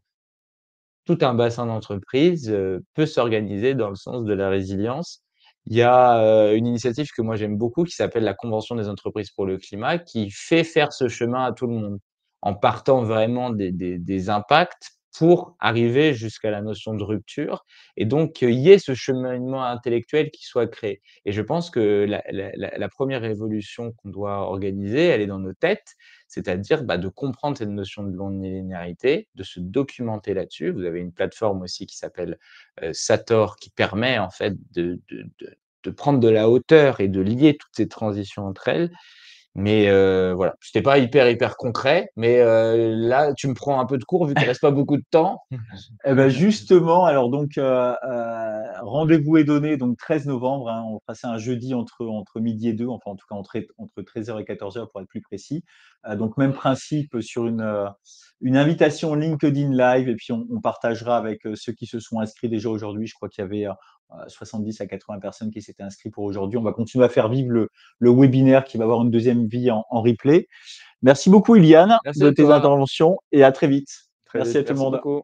tout un bassin d'entreprise, peut s'organiser dans le sens de la résilience. Il y a, une initiative que moi j'aime beaucoup qui s'appelle la Convention des entreprises pour le climat, qui fait faire ce chemin à tout le monde, en partant vraiment des impacts pour arriver jusqu'à la notion de rupture et donc qu'il y ait ce cheminement intellectuel qui soit créé et je pense que la 1re révolution qu'on doit organiser, elle est dans nos têtes, c'est-à-dire, bah, de comprendre cette notion de non-linéarité, de se documenter là-dessus. Vous avez une plateforme aussi qui s'appelle, Sator qui permet en fait de prendre de la hauteur et de lier toutes ces transitions entre elles. Mais, voilà, c'était pas hyper concret, mais, là, tu me prends un peu de court vu qu'il reste pas beaucoup de temps. Eh ben justement, alors donc rendez-vous est donné donc 13 novembre, hein, on fera ça un jeudi entre midi et 2, enfin en tout cas entre 13h et 14h pour être plus précis. Donc même principe sur une invitation LinkedIn Live et puis on partagera avec ceux qui se sont inscrits déjà aujourd'hui. Je crois qu'il y avait 70 à 80 personnes qui s'étaient inscrites pour aujourd'hui. On va continuer à faire vivre le webinaire qui va avoir une deuxième vie en replay. Merci beaucoup Iliane Merci de à tes toi, interventions et à très vite. très Merci vite. à tout le Merci monde. beaucoup.